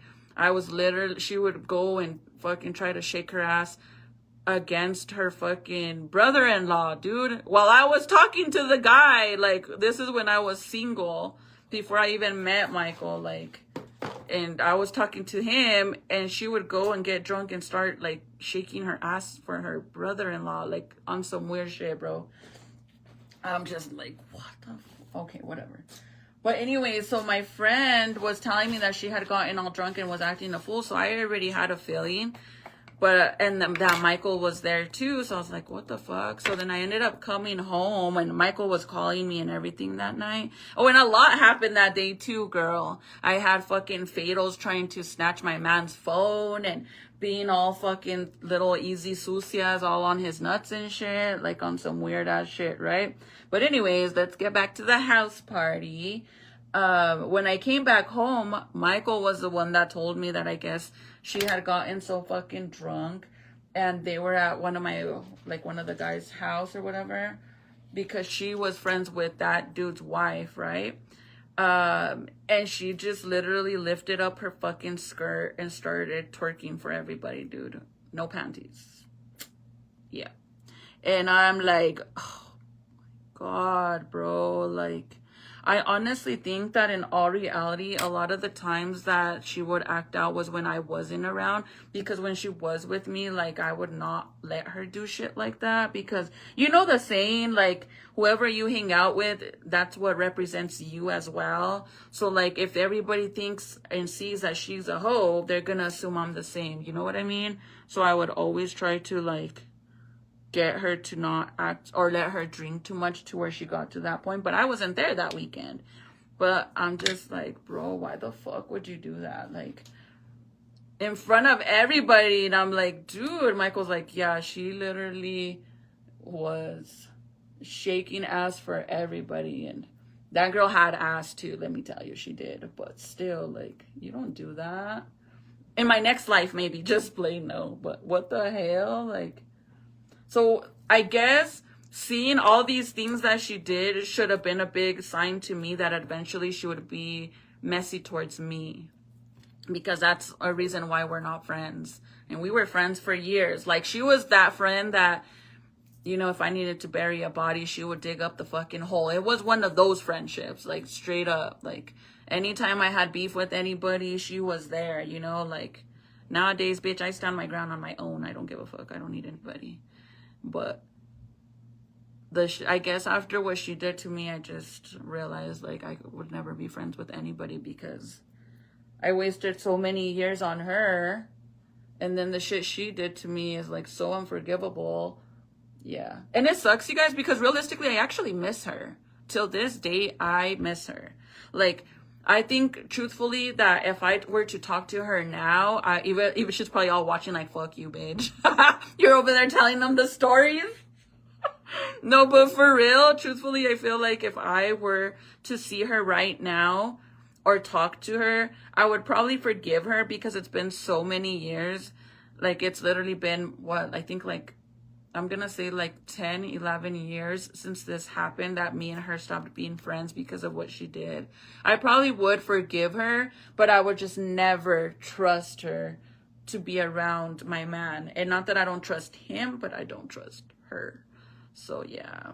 she would go and fucking try to shake her ass against her fucking brother-in-law, dude. While I was talking to the guy, like, this is when I was single, before I even met Michael, like, and I was talking to him, and she would go and get drunk and start, like, shaking her ass for her brother-in-law, like, on some weird shit, bro. I'm just like, what the okay, whatever. But anyway, so my friend was telling me that she had gotten all drunk and was acting a fool, so I already had a feeling. And that Michael was there too, so I was like, what the fuck? So then I ended up coming home, and Michael was calling me and everything that night. Oh, and a lot happened that day too, girl. I had fucking fatals trying to snatch my man's phone, and being all fucking little easy sucias all on his nuts and shit, like on some weird ass shit, right? But anyways, let's get back to the house party. When I came back home, Michael was the one that told me that I guess she had gotten so fucking drunk, and they were at one of the guys' house or whatever, because she was friends with that dude's wife, right? And she just literally lifted up her fucking skirt and started twerking for everybody, dude. No panties. Yeah. And I'm like, oh my God, bro, like, I honestly think that in all reality, a lot of the times that she would act out was when I wasn't around, because when she was with me, like, I would not let her do shit like that, because you know the saying, like, whoever you hang out with, that's what represents you as well. So, like, if everybody thinks and sees that she's a hoe, they're gonna assume I'm the same. You know what I mean? So I would always try to, like, get her to not act or let her drink too much to where she got to that point. But I wasn't there that weekend. But I'm just like, bro, why the fuck would you do that? Like, in front of everybody. And I'm like, dude, Michael's like, yeah, she literally was shaking ass for everybody. And that girl had ass too, let me tell you, she did. But still, like, you don't do that. In my next life, maybe, just plain no. But what the hell? Like, so I guess seeing all these things that she did should have been a big sign to me that eventually she would be messy towards me, because that's a reason why we're not friends. And we were friends for years. Like, she was that friend that, you know, if I needed to bury a body, she would dig up the fucking hole. It was one of those friendships, like, straight up. Like, anytime I had beef with anybody, she was there, you know? Like, nowadays, bitch, I stand my ground on my own. I don't give a fuck. I don't need anybody. But I guess after what she did to me, I just realized, like, I would never be friends with anybody, because I wasted so many years on her, and then the shit she did to me is, like, so unforgivable Yeah. And it sucks, you guys, because realistically, I actually miss her. Till this day, I miss her. Like, I think, truthfully, that if I were to talk to her now, even she's probably all watching like, fuck you, bitch. You're over there telling them the stories. No, but for real, truthfully, I feel like if I were to see her right now or talk to her, I would probably forgive her because it's been so many years. Like, it's literally been, what, I think like, I'm going to say like 10, 11 years since this happened that me and her stopped being friends because of what she did. I probably would forgive her, but I would just never trust her to be around my man. And not that I don't trust him, but I don't trust her. So yeah,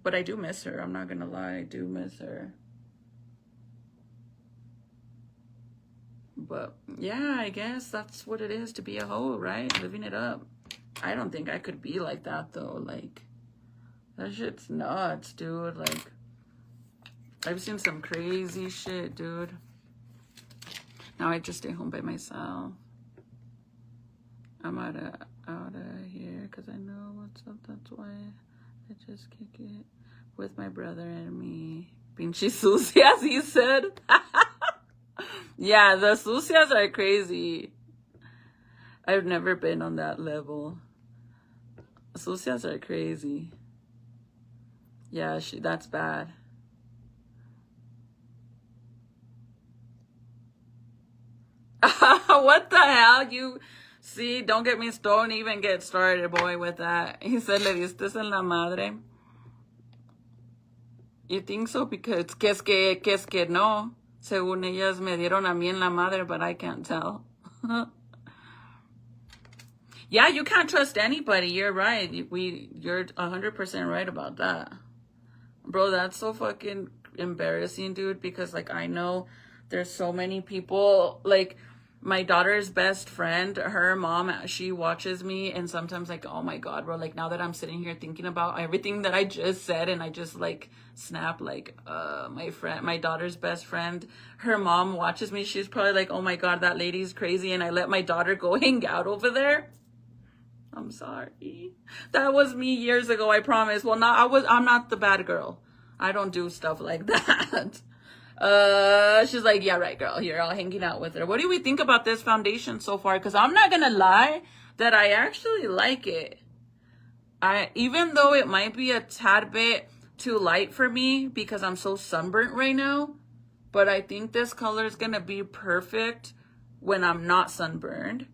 but I do miss her. I'm not going to lie. I do miss her. But yeah, I guess that's what it is to be a hoe, right? Living it up. I don't think I could be like that though. Like, that shit's nuts, dude. Like, I've seen some crazy shit, dude. Now I just stay home by myself. I'm out of here because I know what's up. That's why I just kick it with my brother and me. Pinche sucias, he said. Yeah, the sucias are crazy. I've never been on that level. Sucias are crazy. Yeah, that's bad. What the hell? You see, don't get me stoned, even get started, boy, with that. He said, le diste en la madre. You think so? Because que es que no. Según ellas me dieron a mí en la madre, but I can't tell. Yeah, you can't trust anybody. You're right. You're 100% right about that. Bro, that's so fucking embarrassing, dude, because, like, I know there's so many people, like, my daughter's best friend, her mom, she watches me, and sometimes, like, oh my God, bro, like, now that I'm sitting here thinking about everything that I just said, and I just, like, snap, like, my daughter's best friend, her mom watches me, she's probably like, oh my God, that lady's crazy, and I let my daughter go hang out over there. I'm sorry. That was me years ago, I promise. Well, I'm not the bad girl. I don't do stuff like that. She's like, yeah, right, girl. You're all hanging out with her. What do we think about this foundation so far? Because I'm not gonna lie that I actually like it. Even though it might be a tad bit too light for me because I'm so sunburnt right now, but I think this color is gonna be perfect when I'm not sunburned.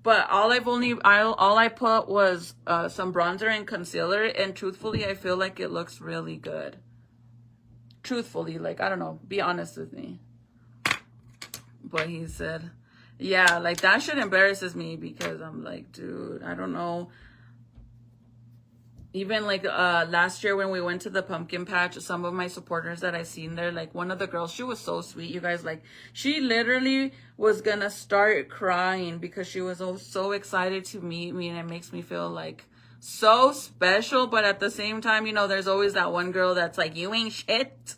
But all I put was some bronzer and concealer, and truthfully, I feel like it looks really good. Truthfully, like, I don't know, be honest with me. But he said, yeah, like, that shit embarrasses me because I'm like, dude, I don't know. Even like last year when we went to the pumpkin patch, some of my supporters that I seen there, like one of the girls, she was so sweet, you guys. Like, she literally was gonna start crying because she was so excited to meet me, and it makes me feel like so special. But at the same time, you know, there's always that one girl that's like, you ain't shit,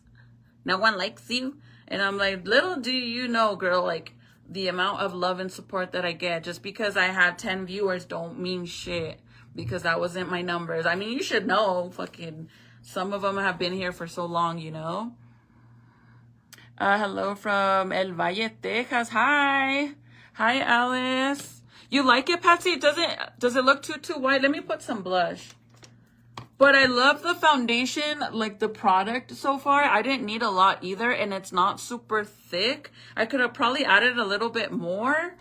no one likes you. And I'm like, little do you know, girl, like, the amount of love and support that I get. Just because I have 10 viewers don't mean shit, because that wasn't my numbers. I mean, you should know, fucking, some of them have been here for so long, you know? Hello from El Valle, Texas. Hi. Hi, Alice. You like it, Patsy? Does it look too white? Let me put some blush. But I love the foundation, like the product so far. I didn't need a lot either, and it's not super thick. I could have probably added a little bit more.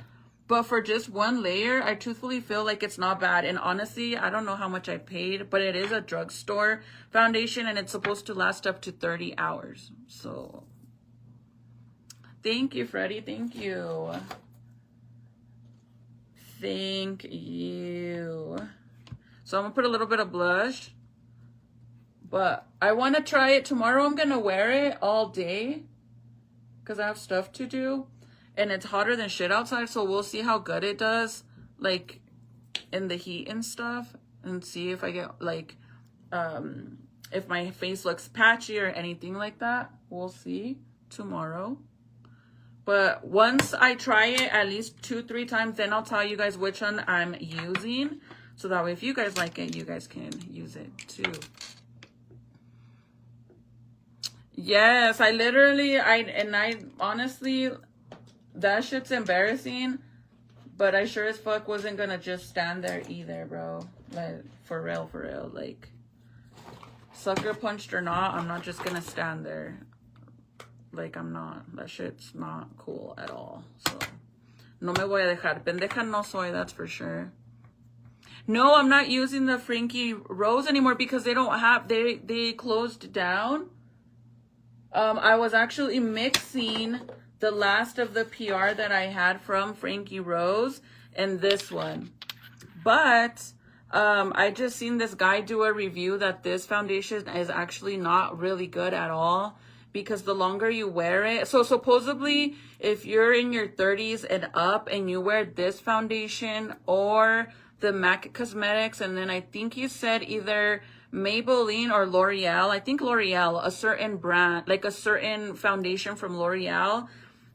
But for just one layer, I truthfully feel like it's not bad. And honestly, I don't know how much I paid, but it is a drugstore foundation, and it's supposed to last up to 30 hours. So, thank you, Freddie. Thank you. Thank you. So I'm going to put a little bit of blush. But I want to try it tomorrow. I'm going to wear it all day because I have stuff to do. And it's hotter than shit outside, so we'll see how good it does, like, in the heat and stuff, and see if I get, like, if my face looks patchy or anything like that. We'll see tomorrow. But once I try it at least 2-3 times, then I'll tell you guys which one I'm using. So that way, if you guys like it, you guys can use it too. Yes, I honestly, that shit's embarrassing. But I sure as fuck wasn't gonna just stand there either, bro. Like, for real. Like, sucker punched or not, I'm not just gonna stand there. Like, I'm not. That shit's not cool at all. So, no me voy a dejar. Pendeja no soy, that's for sure. No, I'm not using the Frankie Rose anymore because they don't have, they closed down. I was actually mixing the last of the PR that I had from Frankie Rose and this one. But I just seen this guy do a review that this foundation is actually not really good at all because the longer you wear it. So supposedly if you're in your 30s and up and you wear this foundation or the MAC Cosmetics, and then I think you said either Maybelline or L'Oreal. I think L'Oreal, a certain brand, like a certain foundation from L'Oreal.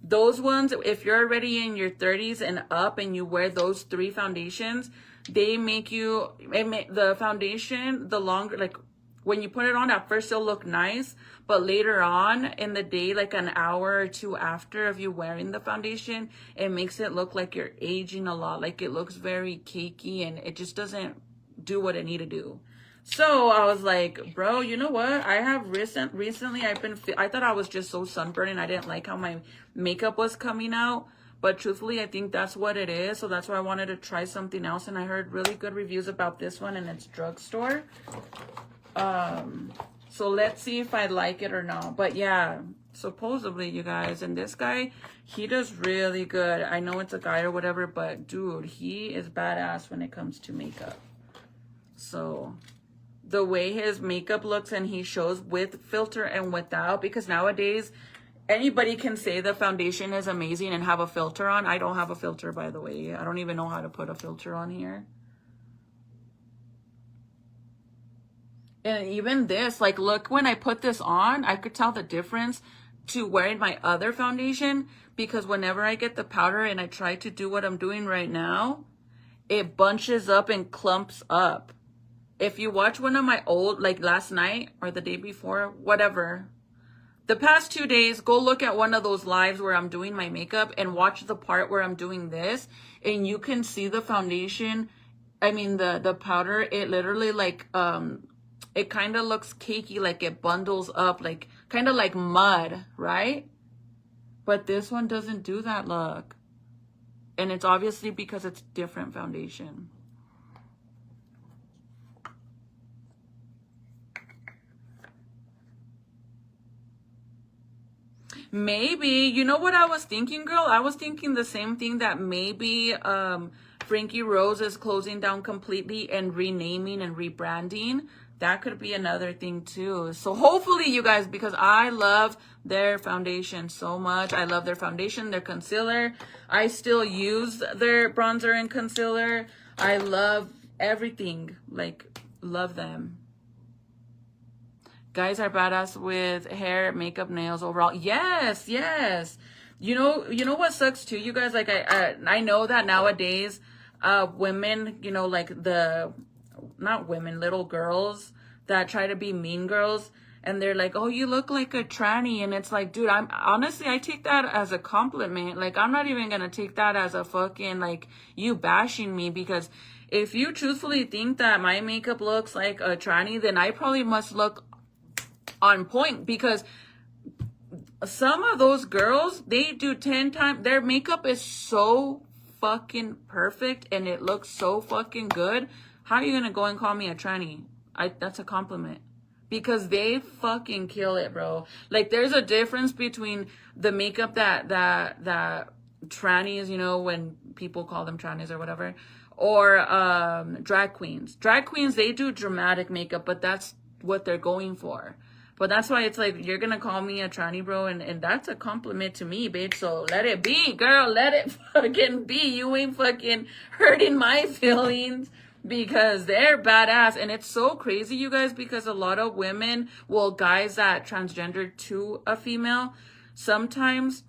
Those ones, if you're already in your 30s and up and you wear those 3 foundations, they make you, the foundation, the longer, like when you put it on, at first it'll look nice, but later on in the day, like an hour or 2 after of you wearing the foundation, it makes it look like you're aging a lot. Like it looks very cakey and it just doesn't do what it need to do. So I was like, bro, you know what? I have recently I thought I was just so sunburned and I didn't like how my makeup was coming out. But truthfully, I think that's what it is. So that's why I wanted to try something else. And I heard really good reviews about this one in its drugstore. So let's see if I like it or not. But yeah, supposedly, you guys, and this guy, he does really good. I know it's a guy or whatever, but dude, he is badass when it comes to makeup. So the way his makeup looks, and he shows with filter and without, because nowadays anybody can say the foundation is amazing and have a filter on. I don't have a filter, by the way. I don't even know how to put a filter on here. And even this, like, look, when I put this on, I could tell the difference to wearing my other foundation, because whenever I get the powder and I try to do what I'm doing right now, it bunches up and clumps up. If you watch one of my old, like last night or the day before, whatever, the past 2 days, go look at one of those lives where I'm doing my makeup and watch the part where I'm doing this, and you can see the foundation. I mean, the powder, it literally like, it kind of looks cakey, like it bundles up, like kind of like mud, right? But this one doesn't do that look. And it's obviously because it's different foundation. Maybe, you know what I was thinking, girl? I was thinking the same thing, that maybe Frankie Rose is closing down completely and renaming and rebranding. That could be another thing too. So hopefully, you guys, because I love their foundation so much. I love their foundation, their concealer. I still use their bronzer and concealer. I love everything. Like, love them. Guys are badass with hair, makeup, nails, overall. Yes, yes. You know what sucks too, you guys? Like, I know that nowadays, women, you know, like not women, little girls that try to be mean girls, and they're like, oh, you look like a tranny. And it's like, dude, I take that as a compliment. Like, I'm not even gonna take that as a fucking, like, you bashing me, because if you truthfully think that my makeup looks like a tranny, then I probably must look on point, because some of those girls, they do 10 times, their makeup is so fucking perfect and it looks so fucking good. How are you gonna go and call me a tranny? That's a compliment, because they fucking kill it, bro. Like, there's a difference between the makeup that trannies, you know, when people call them trannies or whatever, or drag queens. Drag queens, they do dramatic makeup, but that's what they're going for. But that's why it's like, you're gonna call me a tranny, bro, and that's a compliment to me, bitch. So let it be, girl. Let it fucking be. You ain't fucking hurting my feelings, because they're badass. And it's so crazy, you guys, because a lot of women, well, guys that transgender to a female, sometimes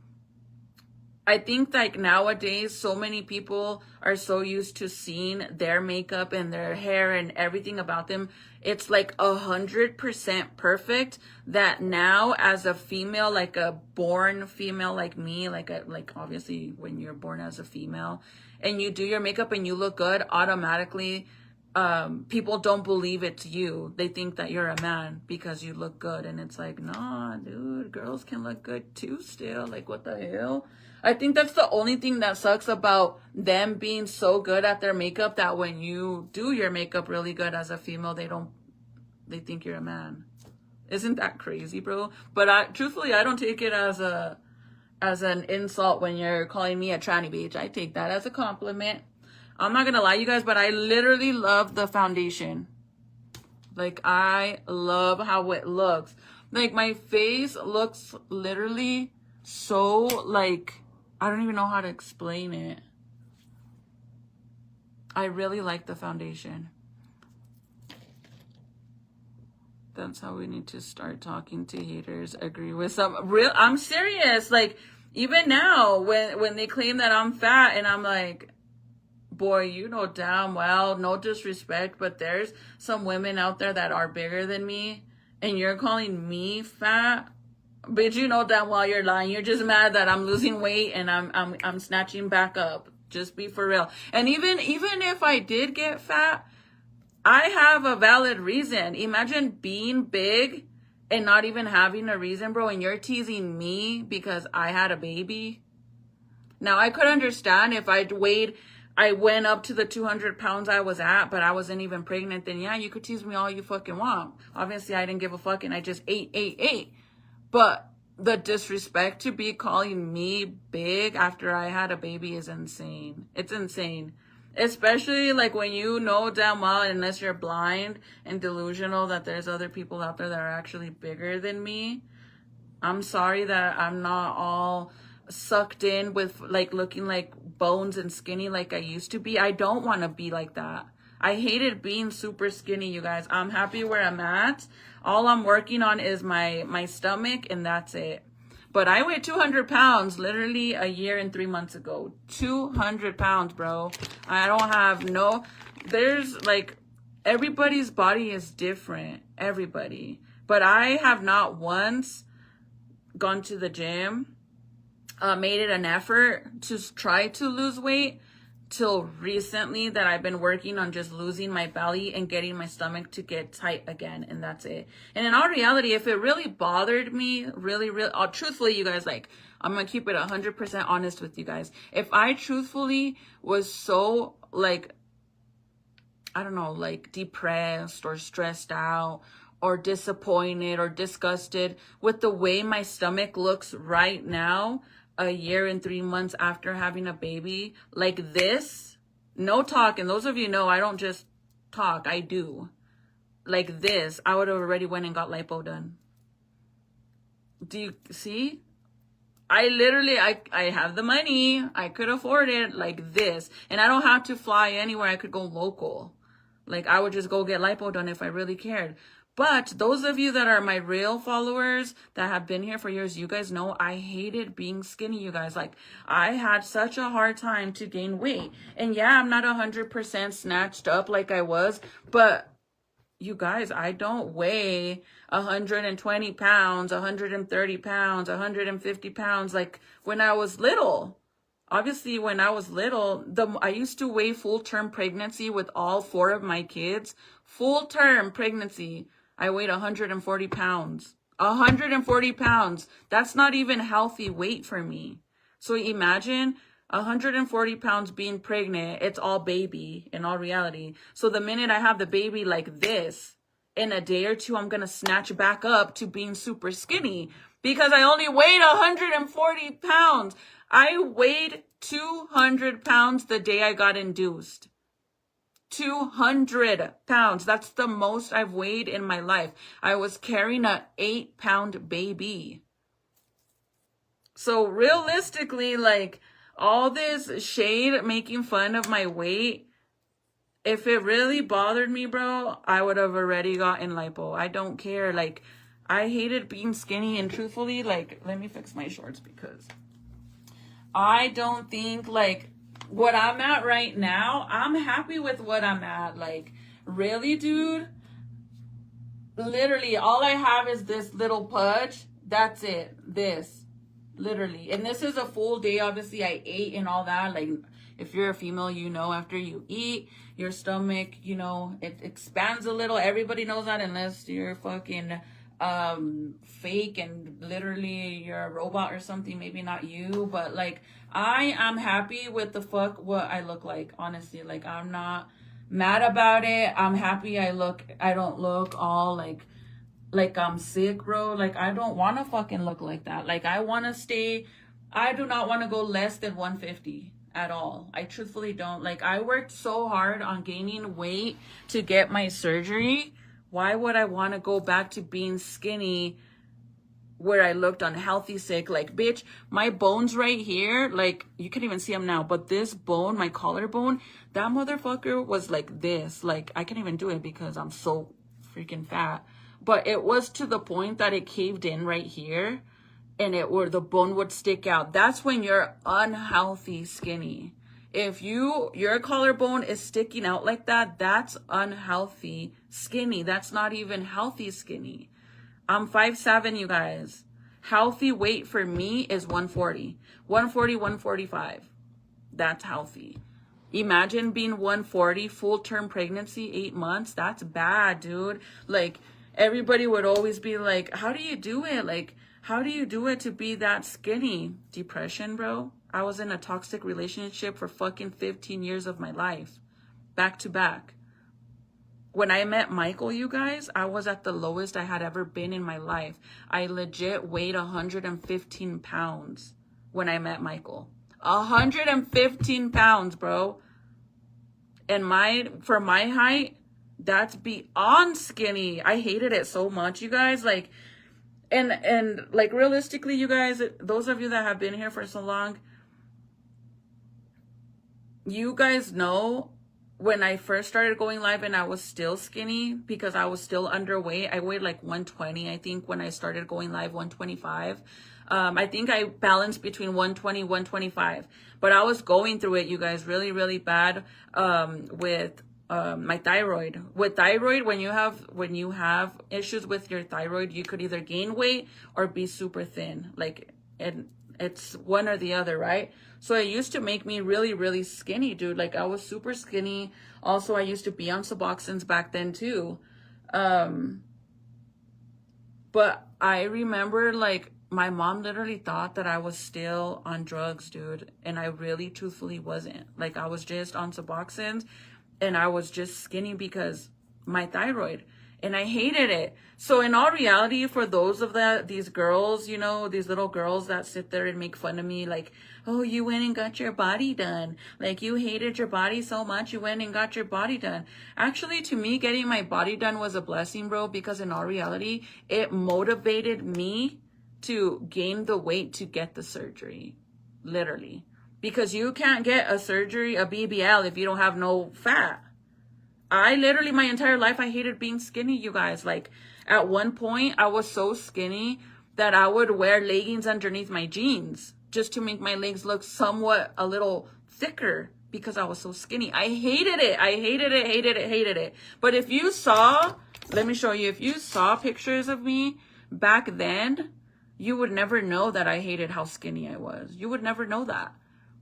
I think like nowadays, so many people are so used to seeing their makeup and their hair and everything about them. It's like 100% perfect that now as a female, like a born female like me, like obviously when you're born as a female and you do your makeup and you look good, automatically, people don't believe it's you. They think that you're a man because you look good. And it's like, nah, dude, girls can look good too still. Like, what the hell? I think that's the only thing that sucks about them being so good at their makeup, that when you do your makeup really good as a female, they think you're a man. Isn't that crazy, bro? But truthfully, I don't take it as an insult when you're calling me a tranny bitch. I take that as a compliment. I'm not gonna lie, you guys, but I literally love the foundation. Like, I love how it looks. Like, my face looks literally so, like, I don't even know how to explain it. I really like the foundation. That's how we need to start talking to haters. Agree with some real. I'm serious. Like, even now, when they claim that I'm fat, and I'm like, boy, you know damn well, no disrespect, but there's some women out there that are bigger than me, and you're calling me fat. But you know damn well you're lying. You're just mad that I'm losing weight and I'm snatching back up. Just be for real. And even if I did get fat, I have a valid reason. Imagine being big and not even having a reason, bro, and you're teasing me because I had a baby. Now, I could understand if I went up to the 200 pounds I was at, but I wasn't even pregnant, then yeah, you could tease me all you fucking want. Obviously, I didn't give a fuck and I just ate. But the disrespect to be calling me big after I had a baby is insane. It's insane. Especially like when you know damn well, unless you're blind and delusional, that there's other people out there that are actually bigger than me. I'm sorry that I'm not all sucked in with like looking like bones and skinny like I used to be. I don't want to be like that. I hated being super skinny, you guys. I'm happy where I'm at. All I'm working on is my stomach, and that's it. But I weighed 200 pounds literally a year and 3 months ago. 200 pounds, bro. I don't have there's like, everybody's body is different. Everybody. But I have not once gone to the gym, made it an effort to try to lose weight till recently, that I've been working on just losing my belly and getting my stomach to get tight again, and that's it. And in all reality, if it really bothered me, really, truthfully, you guys, like, I'm gonna keep it 100% honest with you guys. If I truthfully was so, like, I don't know, like depressed or stressed out or disappointed or disgusted with the way my stomach looks right now, a year and 3 months after having a baby, like this, no talk. And those of you know, I don't just talk, I do. Like this, I would have already went and got lipo done. Do you see? I literally, I have the money. I could afford it, like this. And I don't have to fly anywhere. I could go local. Like, I would just go get lipo done if I really cared. But those of you that are my real followers that have been here for years, you guys know I hated being skinny, you guys. Like, I had such a hard time to gain weight. And yeah, I'm not 100% snatched up like I was, but you guys, I don't weigh 120 pounds, 130 pounds, 150 pounds like when I was little. Obviously, when I was little, I used to weigh full-term pregnancy with all 4 of my kids. Full-term pregnancy, I weighed 140 pounds. 140 pounds. That's not even healthy weight for me. So imagine 140 pounds being pregnant. It's all baby in all reality. So the minute I have the baby like this, in a day or two, I'm going to snatch back up to being super skinny because I only weighed 140 pounds. I weighed 200 pounds the day I got induced. 200 pounds. That's the most I've weighed in my life. I was carrying a 8-pound baby. So realistically, like, all this shade making fun of my weight, if it really bothered me, bro, I would have already gotten lipo. I don't care. Like, I hated being skinny, and truthfully, like, let me fix my shorts because I don't think, like, what I'm at right now, I'm happy with what I'm at. Like, really, dude? Literally, all I have is this little pudge. That's it. This. Literally. And this is a full day. Obviously, I ate and all that. Like, if you're a female, you know, after you eat, your stomach, you know, it expands a little. Everybody knows that unless you're fucking fake and literally you're a robot or something. Maybe not you, but like, I am happy with the fuck what I look like, honestly. Like, I'm not mad about it. I'm happy I don't look all like I'm sick, bro. Like, I don't want to fucking look like that. Like, I do not want to go less than 150 at all. I truthfully don't. Like, I worked so hard on gaining weight to get my surgery. Why would I want to go back to being skinny where I looked unhealthy, sick? Like, bitch, my bones right here, like, you can't even see them now, but this bone, my collarbone, that motherfucker was like this. Like, I can't even do it because I'm so freaking fat. But it was to the point that it caved in right here and the bone would stick out. That's when you're unhealthy skinny. If your collarbone is sticking out like that, that's unhealthy skinny. That's not even healthy skinny. I'm 5'7", you guys. Healthy weight for me is 140. 140, 145. That's healthy. Imagine being 140, full-term pregnancy, 8 months. That's bad, dude. Like, everybody would always be like, how do you do it? Like, how do you do it to be that skinny? Depression, bro. I was in a toxic relationship for fucking 15 years of my life. Back to back. When I met Michael, you guys, I was at the lowest I had ever been in my life. I legit weighed 115 pounds when I met Michael. 115 pounds, bro. And for my height, that's beyond skinny. I hated it so much, you guys. Like, and like, realistically, you guys, those of you that have been here for so long, you guys know when I first started going live and I was still skinny because I was still underweight. I weighed like 120, I think, when I started going live, 125. I think I balanced between 120, 125, but I was going through it, you guys, really, really bad, with my thyroid. With thyroid, when you have issues with your thyroid, you could either gain weight or be super thin. Like, it's one or the other, right? So it used to make me really, really skinny, dude. Like, I was super skinny. Also, I used to be on Suboxones back then too. But I remember, like, my mom literally thought that I was still on drugs, dude. And I really, truthfully wasn't. Like, I was just on Suboxones and I was just skinny because my thyroid. And I hated it. So in all reality, for those of these girls, you know, these little girls that sit there and make fun of me, like, oh, you went and got your body done. Like, you hated your body so much, you went and got your body done. Actually, to me, getting my body done was a blessing, bro, because in all reality, it motivated me to gain the weight to get the surgery. Literally. Because you can't get a surgery, a BBL, if you don't have no fat. I literally, my entire life, I hated being skinny, you guys. Like, at one point, I was so skinny that I would wear leggings underneath my jeans just to make my legs look somewhat a little thicker because I was so skinny. I hated it. I hated it, hated it, hated it. But if you saw, let me show you, if you saw pictures of me back then, you would never know that I hated how skinny I was. You would never know that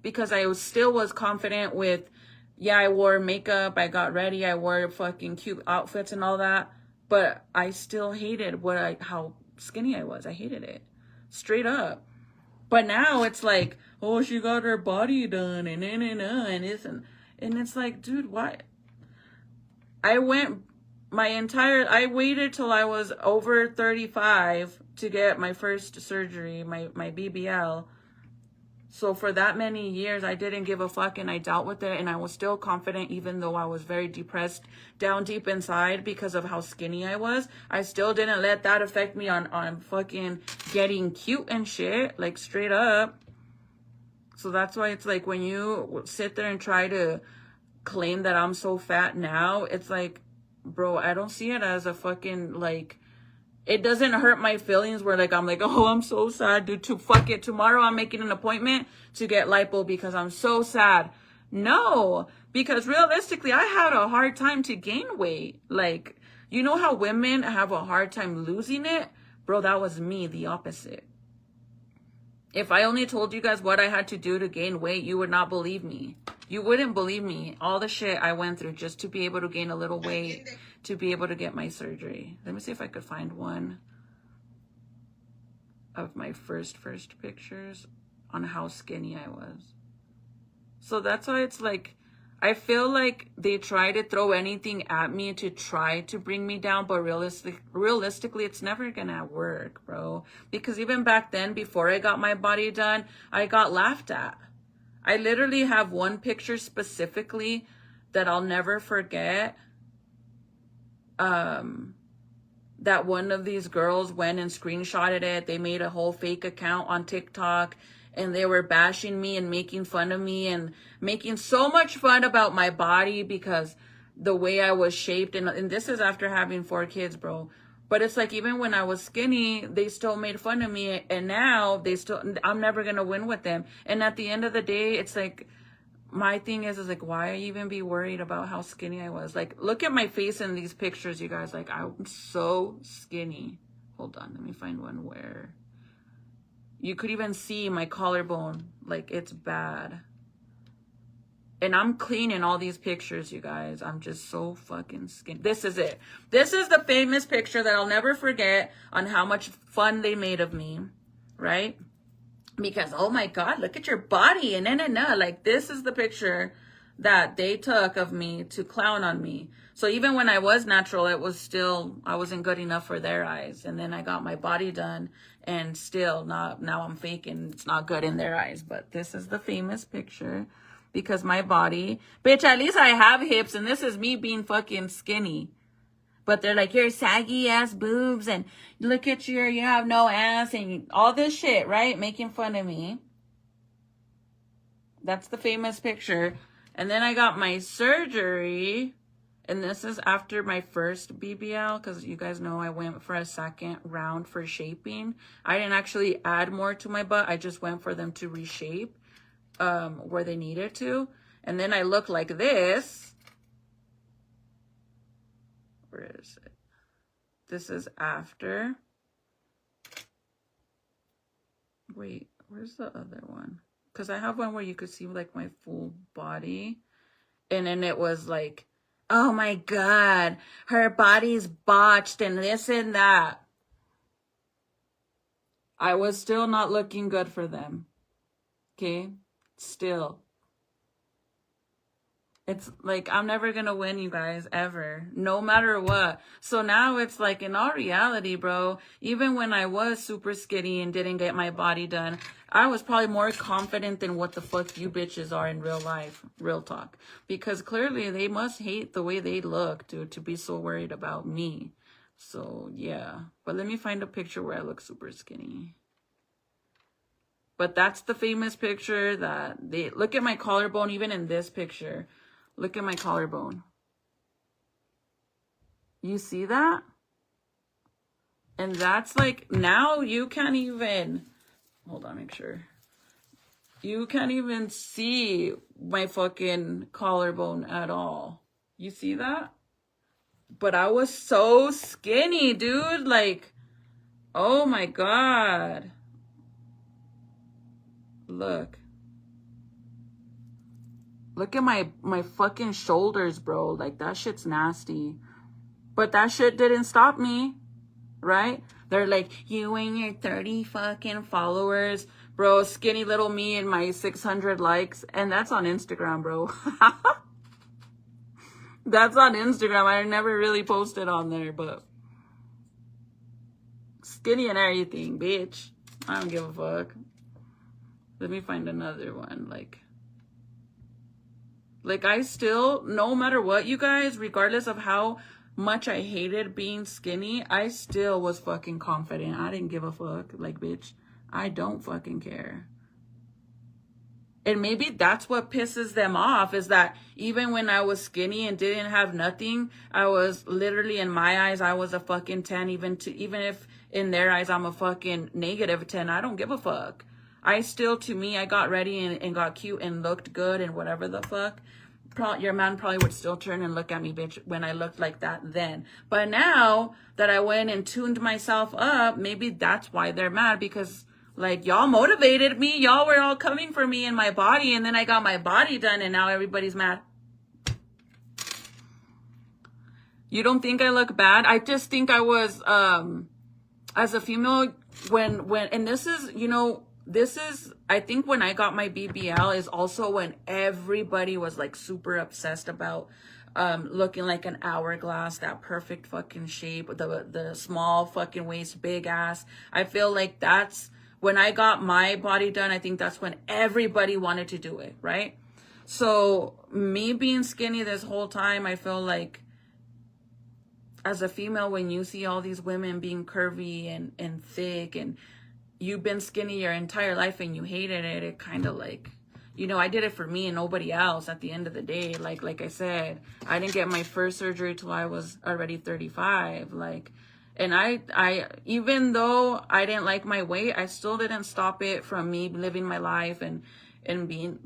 because I still was confident with, yeah, I wore makeup, I got ready, I wore fucking cute outfits and all that, but I still hated how skinny I was. I hated it. Straight up. But now it's like, oh, she got her body done, and it's like, dude, what? I waited till I was over 35 to get my first surgery, my BBL. So for that many years, I didn't give a fuck and I dealt with it. And I was still confident, even though I was very depressed down deep inside because of how skinny I was. I still didn't let that affect me on fucking getting cute and shit, like, straight up. So that's why it's like, when you sit there and try to claim that I'm so fat now, it's like, bro, I don't see it as a fucking, like, it doesn't hurt my feelings where like I'm like, oh, I'm so sad, dude. Fuck it. Tomorrow I'm making an appointment to get lipo because I'm so sad. No, because realistically, I had a hard time to gain weight. Like, you know how women have a hard time losing it? Bro, that was me, the opposite. If I only told you guys what I had to do to gain weight, you would not believe me. You wouldn't believe me. All the shit I went through just to be able to gain a little weight, to be able to get my surgery. Let me see if I could find one of my first pictures on how skinny I was. So that's why it's like, I feel like they try to throw anything at me to try to bring me down, but realistically, it's never gonna work, bro. Because even back then, before I got my body done, I got laughed at. I literally have one picture specifically that I'll never forget. That one of these girls went and screenshotted it. They made a whole fake account on TikTok. And they were bashing me and making fun of me and making so much fun about my body because the way I was shaped. And this is after having 4 kids, bro. But it's like, even when I was skinny, they still made fun of me. And now I'm never going to win with them. And at the end of the day, it's like, my thing is like, why even be worried about how skinny I was? Like, look at my face in these pictures, you guys. Like, I'm so skinny. Hold on. Let me find one where you could even see my collarbone. Like, it's bad. And I'm clean in all these pictures, you guys. I'm just so fucking skinny. This is it. This is the famous picture that I'll never forget on how much fun they made of me, right? Because, oh my God, look at your body. And like, this is the picture that they took of me to clown on me. So even when I was natural, it was still, I wasn't good enough for their eyes. And then I got my body done and still not, now I'm fake and it's not good in their eyes. But this is the famous picture because my body, bitch, at least I have hips and this is me being fucking skinny. But they're like, you're saggy ass boobs and look at you have no ass and all this shit, right? Making fun of me. That's the famous picture. And then I got my surgery. And this is after my first BBL, because you guys know I went for a second round for shaping. I didn't actually add more to my butt. I just went for them to reshape where they needed to. And then I look like this. Where is it? This is after. Wait, where's the other one? Because I have one where you could see like my full body. And then it was like, oh my God, her body's botched and this and that. I was still not looking good for them. Okay? Still. It's like, I'm never going to win, you guys, ever. No matter what. So now it's like, in all reality, bro, even when I was super skinny and didn't get my body done, I was probably more confident than what the fuck you bitches are in real life. Real talk. Because clearly they must hate the way they look, dude, to be so worried about me. So, yeah. But let me find a picture where I look super skinny. But that's the famous picture that they... Look at my collarbone, even in this picture. Look at my collarbone. You see that? And that's like, now you can't even... Hold on, make sure. You can't even see my fucking collarbone at all. You see that? But I was so skinny, dude. Like, oh my God. Look. Look at my fucking shoulders, bro. Like, that shit's nasty. But that shit didn't stop me, right? They're like, you and your 30 fucking followers. Bro, skinny little me and my 600 likes. And that's on Instagram, bro. That's on Instagram. I never really posted on there, but... Skinny and everything, bitch. I don't give a fuck. Let me find another one, Like, I still, no matter what, you guys, regardless of how much I hated being skinny, I still was fucking confident. I didn't give a fuck. Like, bitch, I don't fucking care. And maybe that's what pisses them off, is that even when I was skinny and didn't have nothing, I was literally, in my eyes, I was a fucking 10, even if in their eyes I'm a fucking negative 10. I don't give a fuck. I still, to me, I got ready and got cute and looked good and whatever the fuck. Your man probably would still turn and look at me, bitch, when I looked like that then. But now that I went and tuned myself up, maybe that's why they're mad, because like, y'all motivated me. Y'all were all coming for me in my body, and then I got my body done, and now everybody's mad. You don't think I look bad? I just think I was, as a female, and this is, you know, this is, I think when I got my BBL is also when everybody was like super obsessed about looking like an hourglass, that perfect fucking shape, the small fucking waist, big ass. I feel like that's when I got my body done. I think that's when everybody wanted to do it, right? So me being skinny this whole time, I feel like as a female, when you see all these women being curvy and thick, and you've been skinny your entire life and you hated it, it kind of like, you know, I did it for me and nobody else at the end of the day. Like I said, I didn't get my first surgery till I was already 35. Like, and I even though I didn't like my weight, I still didn't stop it from me living my life and being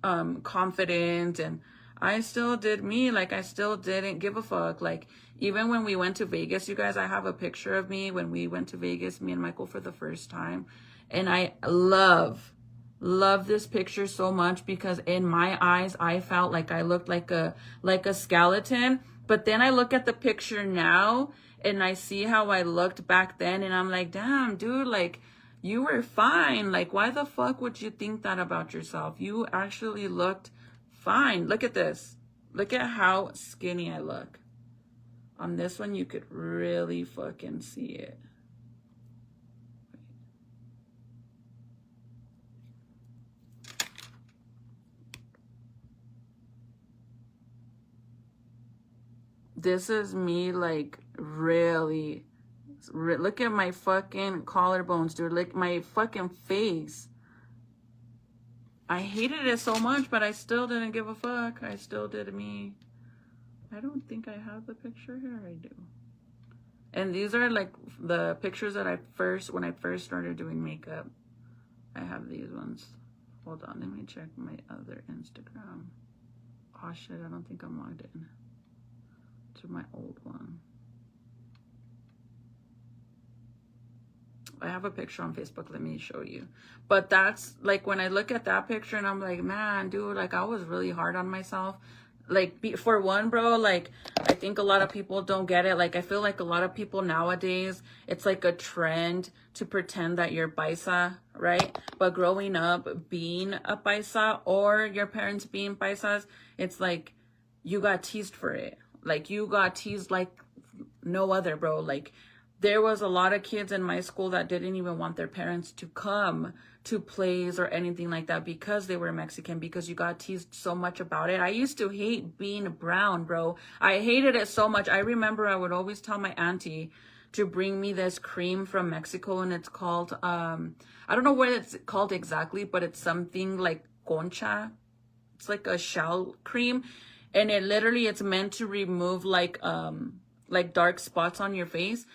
confident, and I still did me. Like, I still didn't give a fuck. Like, even when we went to Vegas, you guys, I have a picture of me when we went to Vegas, me and Michael, for the first time. And I love this picture so much, because in my eyes, I felt like I looked like a skeleton. But then I look at the picture now and I see how I looked back then, and I'm like, damn, dude, like, you were fine. Like, why the fuck would you think that about yourself? You actually looked fine. Look at this. Look at how skinny I look. On this one, you could really fucking see it. This is me, like, really. Look at my fucking collarbones, dude. Like, my fucking face. I hated it so much, but I still didn't give a fuck. I still did me. I don't think I have the picture here. I do. And these are like the pictures that when I first started doing makeup. I have these ones. Hold on, let me check my other Instagram. Oh shit, I don't think I'm logged in to my old one. I have a picture on Facebook. Let me show you. But that's like, when I look at that picture and I'm like, man, dude, like, I was really hard on myself. Like, for one, bro, like, I think a lot of people don't get it. Like, I feel like a lot of people nowadays, it's like a trend to pretend that you're paisa, right? But growing up being a paisa, or your parents being paisas, it's like you got teased for it. Like, you got teased like no other, bro. Like, there was a lot of kids in my school that didn't even want their parents to come to plays or anything like that because they were Mexican, because you got teased so much about it. I used to hate being brown, bro. I hated it so much. I remember I would always tell my auntie to bring me this cream from Mexico, and it's called, I don't know what it's called exactly, but it's something like concha. It's like a shell cream, and it literally, it's meant to remove like dark spots on your face.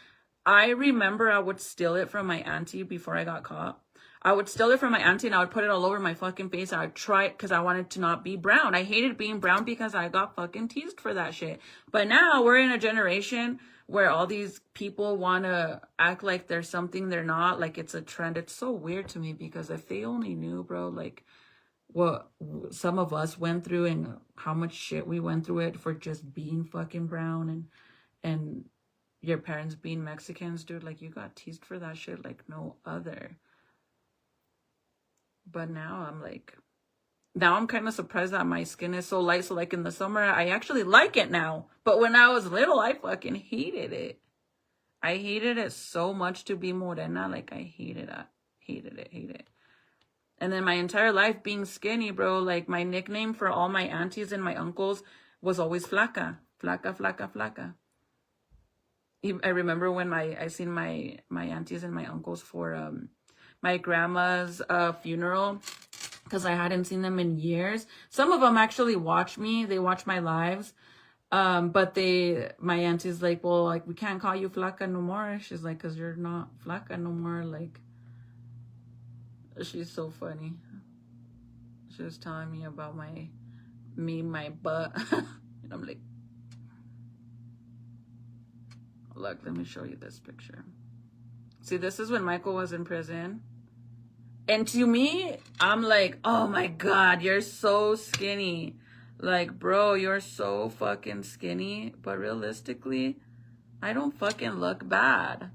I remember I would steal it from my auntie before I got caught. I would steal it from my auntie and I would put it all over my fucking face. I would try it because I wanted to not be brown. I hated being brown because I got fucking teased for that shit. But now we're in a generation where all these people want to act like there's something they're not. Like, it's a trend. It's so weird to me, because if they only knew, bro, like, what some of us went through and how much shit we went through it for just being fucking brown, and your parents being Mexicans, dude, like, you got teased for that shit like no other. But now I'm kind of surprised that my skin is so light. So like in the summer, I actually like it now. But when I was little, I fucking hated it. I hated it so much to be morena. Like, I hated it. Hated it. And then my entire life being skinny, bro, like, my nickname for all my aunties and my uncles was always flaca. Flaca. I remember when I seen my aunties and my uncles for my grandma's funeral, because I hadn't seen them in years. Some of them actually watch me. They watch my lives. But my auntie's like, well, like, we can't call you flaca no more. She's like, because you're not flaca no more. Like, she's so funny. She was telling me about my butt. And I'm like, look, let me show you this picture. See, this is when Michael was in prison. And to me, I'm like, oh my God, you're so skinny. Like, bro, you're so fucking skinny. But realistically, I don't fucking look bad.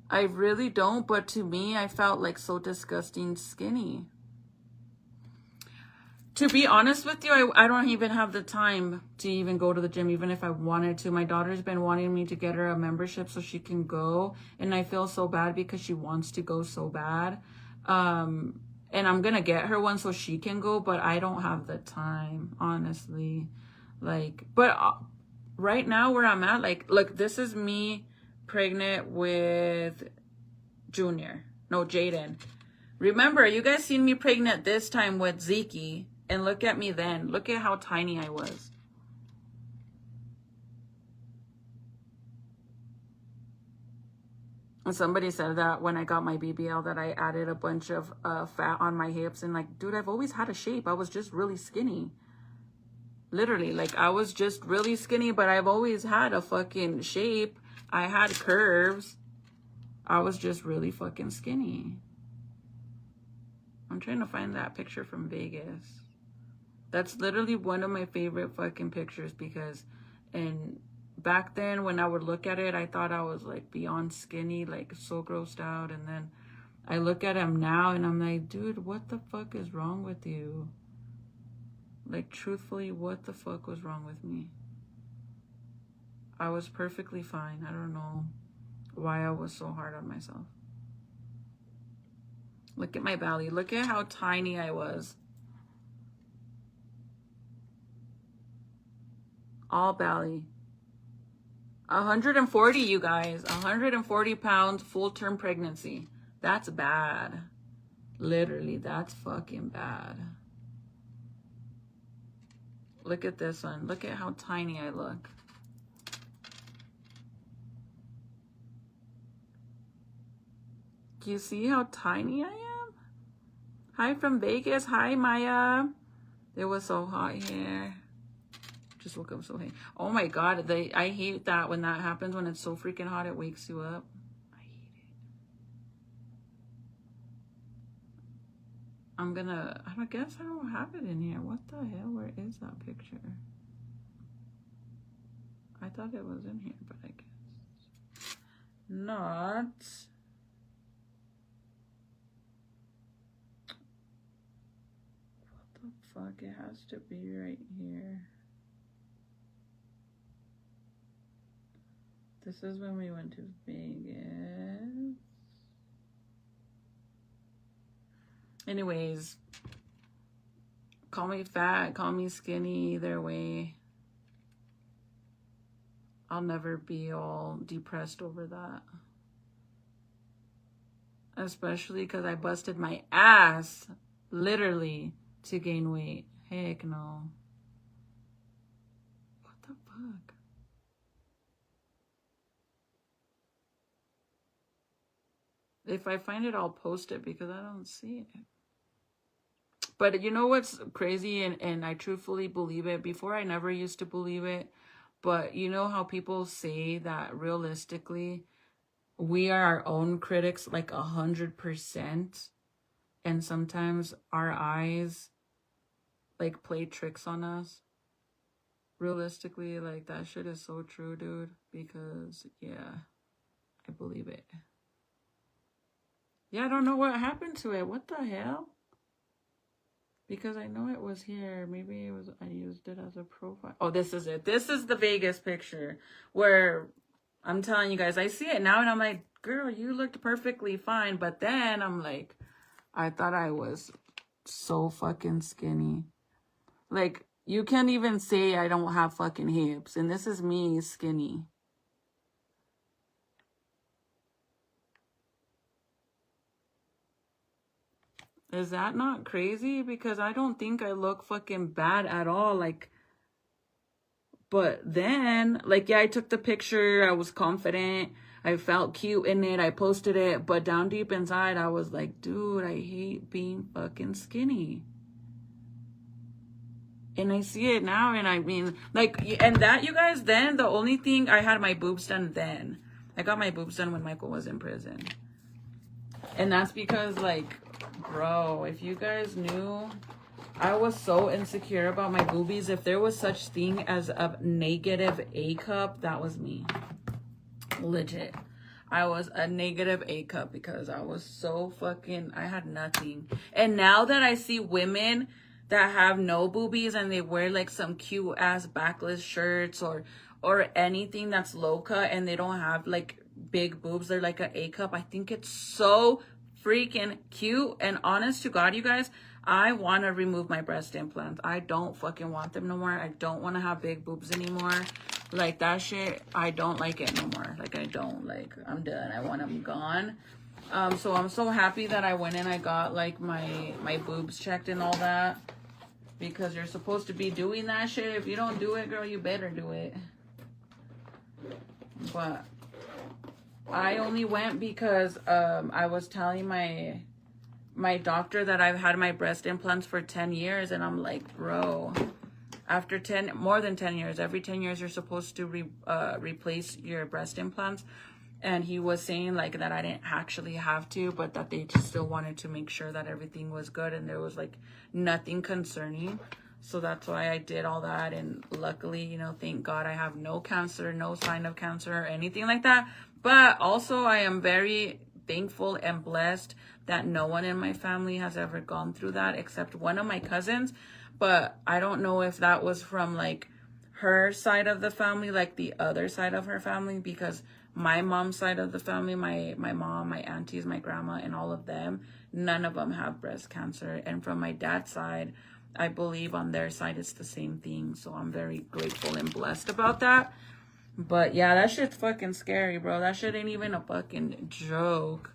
I really don't. But to me, I felt like so disgusting skinny. To be honest with you, I don't even have the time to even go to the gym, even if I wanted to. My daughter's been wanting me to get her a membership so she can go. And I feel so bad because she wants to go so bad. And I'm going to get her one so she can go, but I don't have the time, honestly. Like, but right now where I'm at, like, look, this is me pregnant with Jaden. Remember, you guys seen me pregnant this time with Zeke. And look at me then. Look at how tiny I was. And somebody said that when I got my BBL that I added a bunch of fat on my hips. And like, dude, I've always had a shape. I was just really skinny. Literally, like, I was just really skinny, but I've always had a fucking shape. I had curves. I was just really fucking skinny. I'm trying to find that picture from Vegas. That's literally one of my favorite fucking pictures because, and back then when I would look at it, I thought I was like beyond skinny, like so grossed out. And then I look at him now and I'm like, dude, what the fuck is wrong with you? Like, truthfully, what the fuck was wrong with me? I was perfectly fine. I don't know why I was so hard on myself. Look at my belly. Look at how tiny I was. All belly. 140, you guys. 140 pounds, full-term pregnancy. That's bad. Literally, that's fucking bad. Look at this one. Look at how tiny I look. Do you see how tiny I am? Hi from Vegas. Hi, Maya. It was so hot here. Just woke up so hot. Oh my God. I hate that when that happens, when it's so freaking hot, it wakes you up. I hate it. I guess I don't have it in here. What the hell? Where is that picture? I thought it was in here, but I guess not. What the fuck? It has to be right here. This is when we went to Vegas. Anyways, call me fat, call me skinny, either way. I'll never be all depressed over that. Especially because I busted my ass, literally, to gain weight. Heck no. What the fuck? If I find it, I'll post it because I don't see it. But you know what's crazy, and I truthfully believe it. Before, I never used to believe it. But you know how people say that realistically, we are our own critics like 100%. And sometimes our eyes like play tricks on us. Realistically, like, that shit is so true, dude. Because, yeah, I believe it. Yeah, I don't know what happened to it. What the hell? Because I know it was here. Maybe I used it as a profile. Oh, this is it. This is the Vegas picture where I'm telling you guys, I see it now and I'm like, girl, you looked perfectly fine. But then I'm like, I thought I was so fucking skinny. Like, you can't even say I don't have fucking hips. And this is me skinny. Is that not crazy? Because I don't think I look fucking bad at all. Like, but then, like, yeah, I took the picture. I was confident. I felt cute in it. I posted it. But down deep inside, I was like, dude, I hate being fucking skinny. And I see it now. And I mean, like, and that, you guys, then the only thing, I had my boobs done then. I got my boobs done when Michael was in prison. And that's because, like, bro, if you guys knew, I was so insecure about my boobies. If there was such thing as a negative A cup, that was me. Legit. I was a negative A cup because I was so fucking, I had nothing. And now that I see women that have no boobies and they wear like some cute ass backless shirts or anything that's low cut and they don't have like big boobs, they're like an A cup, I think it's so freaking cute. And honest to God, you guys, I want to remove my breast implants. I don't fucking want them no more. I don't want to have big boobs anymore. Like, that shit, I don't like it no more. Like, I don't. Like, I'm done. I want them gone. So I'm so happy that I went and I got like my boobs checked and all that, because you're supposed to be doing that shit. If you don't do it, girl, you better do it. But I only went because I was telling my doctor that I've had my breast implants for 10 years, and I'm like, bro, after more than 10 years, every 10 years you're supposed to replace your breast implants. And he was saying like that I didn't actually have to, but that they just still wanted to make sure that everything was good and there was like nothing concerning. So that's why I did all that. And luckily, you know, thank God I have no cancer, no sign of cancer or anything like that. But also I am very thankful and blessed that no one in my family has ever gone through that except one of my cousins. But I don't know if that was from like her side of the family, like the other side of her family, because my mom's side of the family, my mom, my aunties, my grandma, and all of them, none of them have breast cancer. And from my dad's side, I believe on their side it's the same thing. So I'm very grateful and blessed about that. But yeah, that shit's fucking scary, bro. That shit ain't even a fucking joke.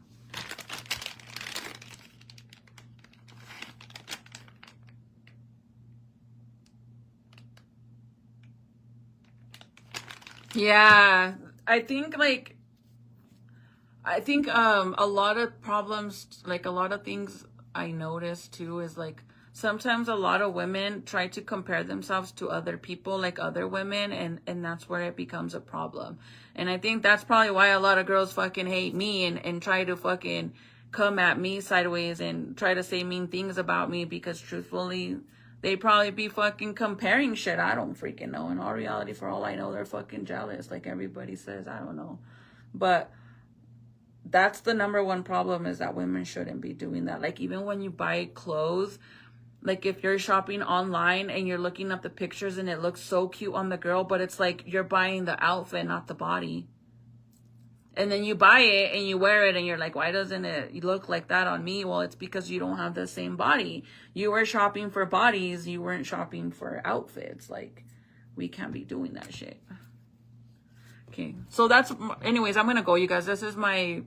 Yeah, I think a lot of problems, like a lot of things I noticed too is like sometimes a lot of women try to compare themselves to other people, like other women, and that's where it becomes a problem. And I think that's probably why a lot of girls fucking hate me and try to fucking come at me sideways and try to say mean things about me, because truthfully, they probably be fucking comparing shit. I don't freaking know. In all reality, for all I know, they're fucking jealous. Like everybody says, I don't know. But that's the number one problem, is that women shouldn't be doing that. Like even when you buy clothes, like if you're shopping online and you're looking at the pictures and it looks so cute on the girl, but it's like you're buying the outfit, not the body. And then you buy it and you wear it and you're like, why doesn't it look like that on me? Well, it's because you don't have the same body. You were shopping for bodies. You weren't shopping for outfits. Like, we can't be doing that shit. Okay. So that's, anyways, I'm going to go, you guys. This is my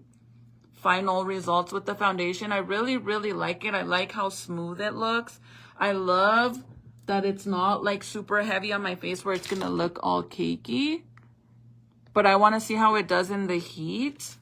final results with the foundation. I really, really like it. I like how smooth it looks. I love that it's not like super heavy on my face where it's going to look all cakey. But I want to see how it does in the heat.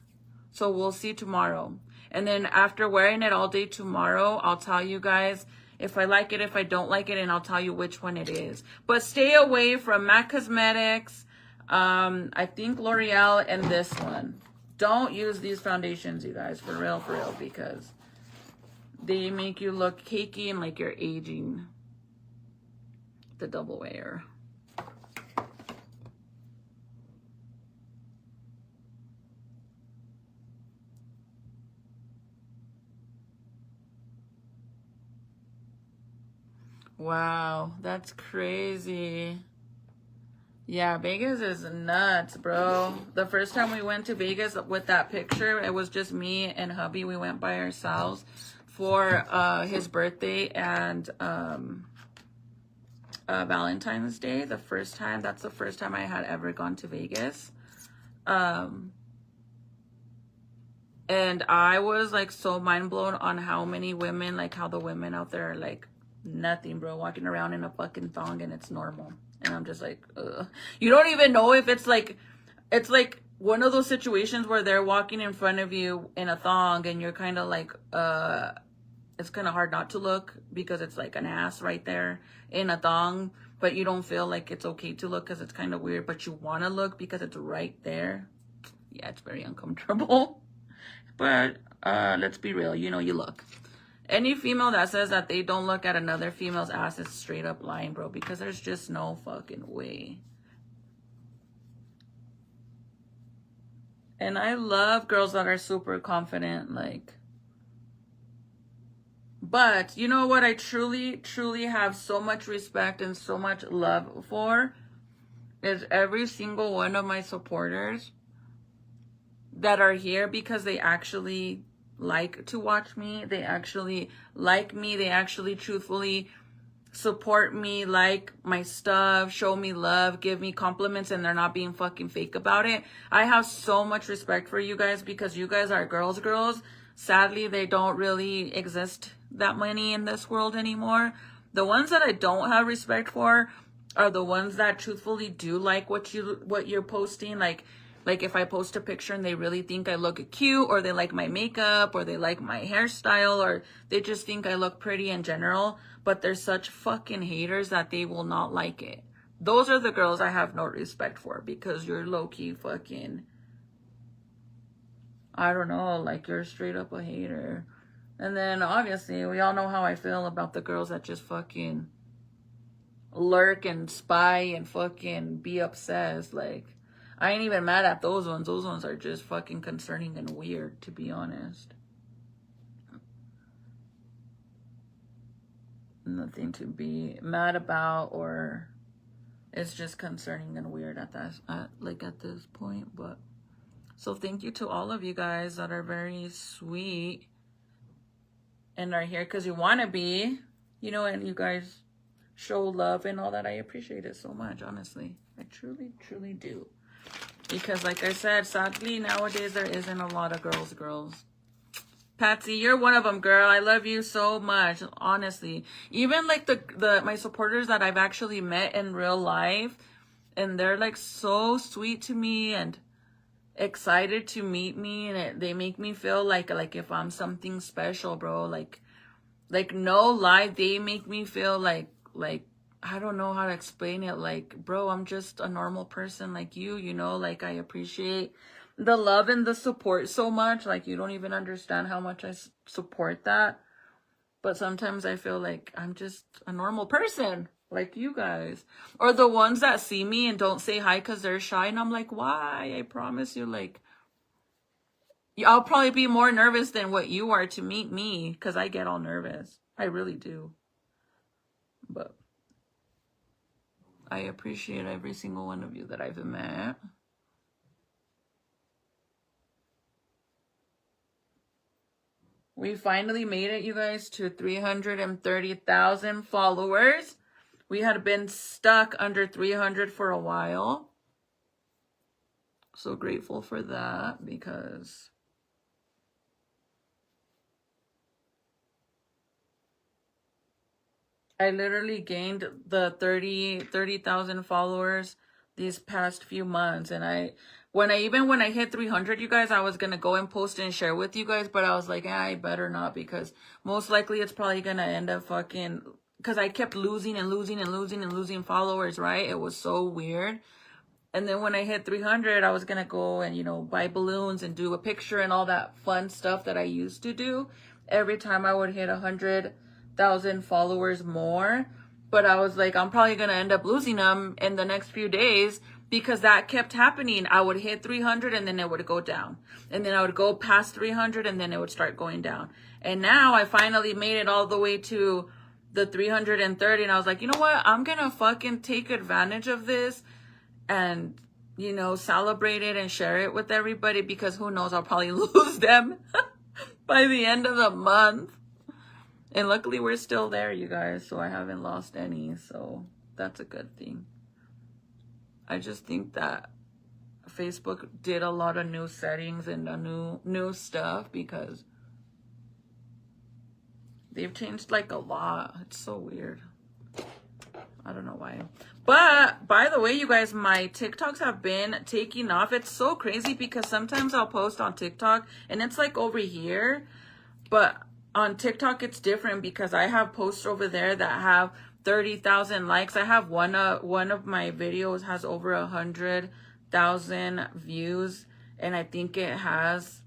So we'll see tomorrow. And then after wearing it all day tomorrow, I'll tell you guys if I like it, if I don't like it, and I'll tell you which one it is. But stay away from MAC Cosmetics, I think L'Oreal, and this one. Don't use these foundations, you guys, for real, because they make you look cakey and like you're aging. The double wear. Wow, that's crazy. Yeah, Vegas is nuts, bro. The first time we went to Vegas with that picture, it was just me and hubby. We went by ourselves for his birthday and Valentine's Day. The first time, that's the first time I had ever gone to Vegas. And And I was like so mind blown on how many women, like how the women out there are like nothing, bro, walking around in a fucking thong and it's normal. And I'm just like, ugh. You don't even know if it's like one of those situations where they're walking in front of you in a thong and you're kind of like, it's kind of hard not to look because it's like an ass right there in a thong, but you don't feel like it's okay to look because it's kind of weird, but you want to look because it's right there. Yeah, it's very uncomfortable. But let's be real, you know, you look. Any female that says that they don't look at another female's ass is straight up lying, bro, because there's just no fucking way. And I love girls that are super confident, like. But you know what I truly, truly have so much respect and so much love for is every single one of my supporters that are here because they actually like to watch me. They actually like me. They actually truthfully support me, like my stuff, show me love, give me compliments, and they're not being fucking fake about it. I have so much respect for you guys because you guys are girls. Sadly, they don't really exist that many in this world anymore. The ones that I don't have respect for are the ones that truthfully do like what you're posting. Like if I post a picture and they really think I look cute, or they like my makeup, or they like my hairstyle, or they just think I look pretty in general, but they're such fucking haters that they will not like it. Those are the girls I have no respect for because you're low-key fucking, I don't know, like you're straight up a hater. And then obviously we all know how I feel about the girls that just fucking lurk and spy and fucking be obsessed. Like, I ain't even mad at those ones. Those ones are just fucking concerning and weird, to be honest. Nothing to be mad about, or it's just concerning and weird at this point. But so thank you to all of you guys that are very sweet and are here because you want to be, you know, and you guys show love and all that. I appreciate it so much, honestly. I truly, truly do. Because like I said, sadly, nowadays there isn't a lot of girls. Patsy, you're one of them, girl. I love you so much, honestly. Even like my supporters that I've actually met in real life, and they're like so sweet to me and excited to meet me, and they make me feel like if I'm something special, bro. Like no lie, they make me feel like I don't know how to explain it. Like, bro, I'm just a normal person like you know, like I appreciate the love and the support so much. Like, you don't even understand how much I support that. But sometimes I feel like I'm just a normal person like you guys. Or the ones that see me and don't say hi because they're shy. And I'm like, why? I promise you, like, I'll probably be more nervous than what you are to meet me because I get all nervous. I really do. But I appreciate every single one of you that I've met. We finally made it, you guys, to 330,000 followers. We had been stuck under 300 for a while. So grateful for that because I literally gained the 30,000 followers these past few months. And when I hit 300, you guys, I was going to go and post and share with you guys, but I was like, I better not, because most likely it's probably going to end up fucking, because I kept losing followers, right? It was so weird. And then when I hit 300, I was going to go and, you know, buy balloons and do a picture and all that fun stuff that I used to do every time I would hit 100,000 followers more. But I was like, I'm probably going to end up losing them in the next few days, because that kept happening. I would hit 300 and then it would go down. And then I would go past 300 and then it would start going down. And now I finally made it all the way to the 330. And I was like, you know what? I'm going to fucking take advantage of this and, you know, celebrate it and share it with everybody, because who knows, I'll probably lose them by the end of the month. And luckily we're still there, you guys, so I haven't lost any, so that's a good thing. I just think that Facebook did a lot of new settings and a new stuff, because they've changed like a lot. It's so weird. I don't know why. But by the way, you guys, my TikToks have been taking off. It's so crazy because sometimes I'll post on TikTok and it's like over here, but on TikTok it's different because I have posts over there that have 30,000 likes. I have one of my videos has over 100,000 views, and I think it has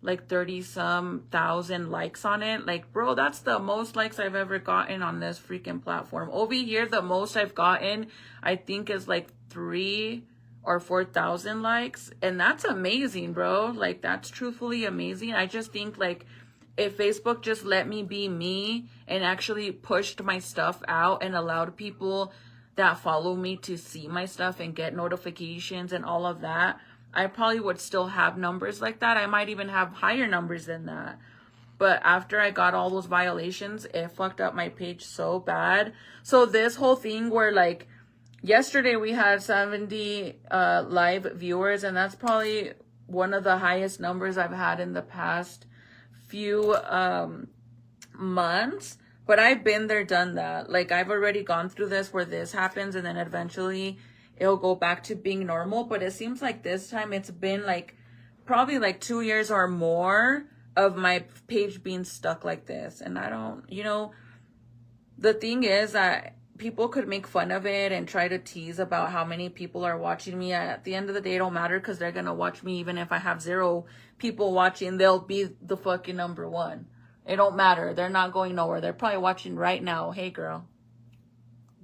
like 30-some thousand likes on it. Like, bro, that's the most likes I've ever gotten on this freaking platform. Over here, the most I've gotten, I think, is like 3,000 or 4,000 likes, and that's amazing, bro. Like, that's truthfully amazing. I just think, like, if Facebook just let me be me and actually pushed my stuff out and allowed people that follow me to see my stuff and get notifications and all of that, I probably would still have numbers like that. I might even have higher numbers than that. But after I got all those violations, it fucked up my page so bad. So this whole thing where, like, yesterday we had 70 live viewers, and that's probably one of the highest numbers I've had in the past few months. But I've been there, done that. Like, I've already gone through this where this happens and then eventually it'll go back to being normal. But it seems like this time it's been like probably like 2 years or more of my page being stuck like this. And I don't, you know, the thing is that people could make fun of it and try to tease about how many people are watching me. At the end of the day, it don't matter, because they're gonna watch me even if I have 0 people watching. They'll be the fucking number one. It don't matter. They're not going nowhere. They're probably watching right now. Hey, girl.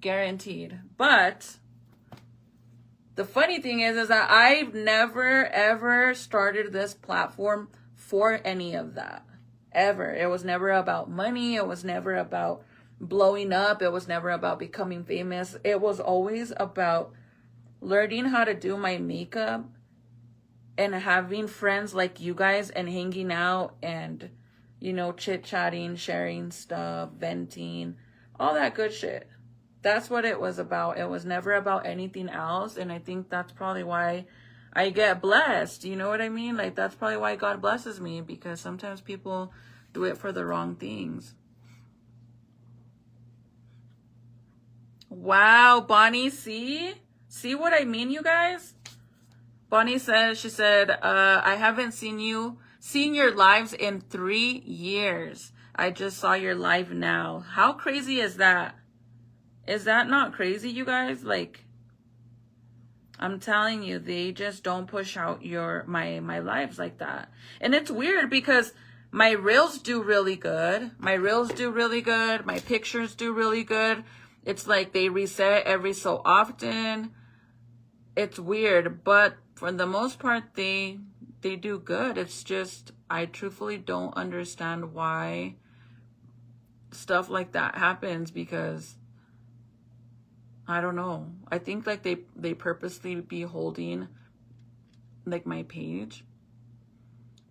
Guaranteed. But the funny thing is that I've never, ever started this platform for any of that. Ever. It was never about money. It was never about blowing up. It was never about becoming famous. It was always about learning how to do my makeup and having friends like you guys and hanging out and, you know, chit-chatting, sharing stuff, venting, all that good shit. That's what it was about. It was never about anything else. And I think that's probably why I get blessed. You know what I mean? Like, that's probably why God blesses me, because sometimes people do it for the wrong things. Wow, Bonnie, see what I mean, you guys? Bonnie says, she said, I haven't seen your lives in 3 years. I just saw your live now. How crazy is that? Is that not crazy, you guys? Like, I'm telling you, they just don't push out my lives like that. And it's weird because my reels do really good. My reels do really good. My pictures do really good. It's like they reset every so often. It's weird, but for the most part, they do good. It's just, I truthfully don't understand why stuff like that happens, because I don't know. I think like they purposely be holding like my page,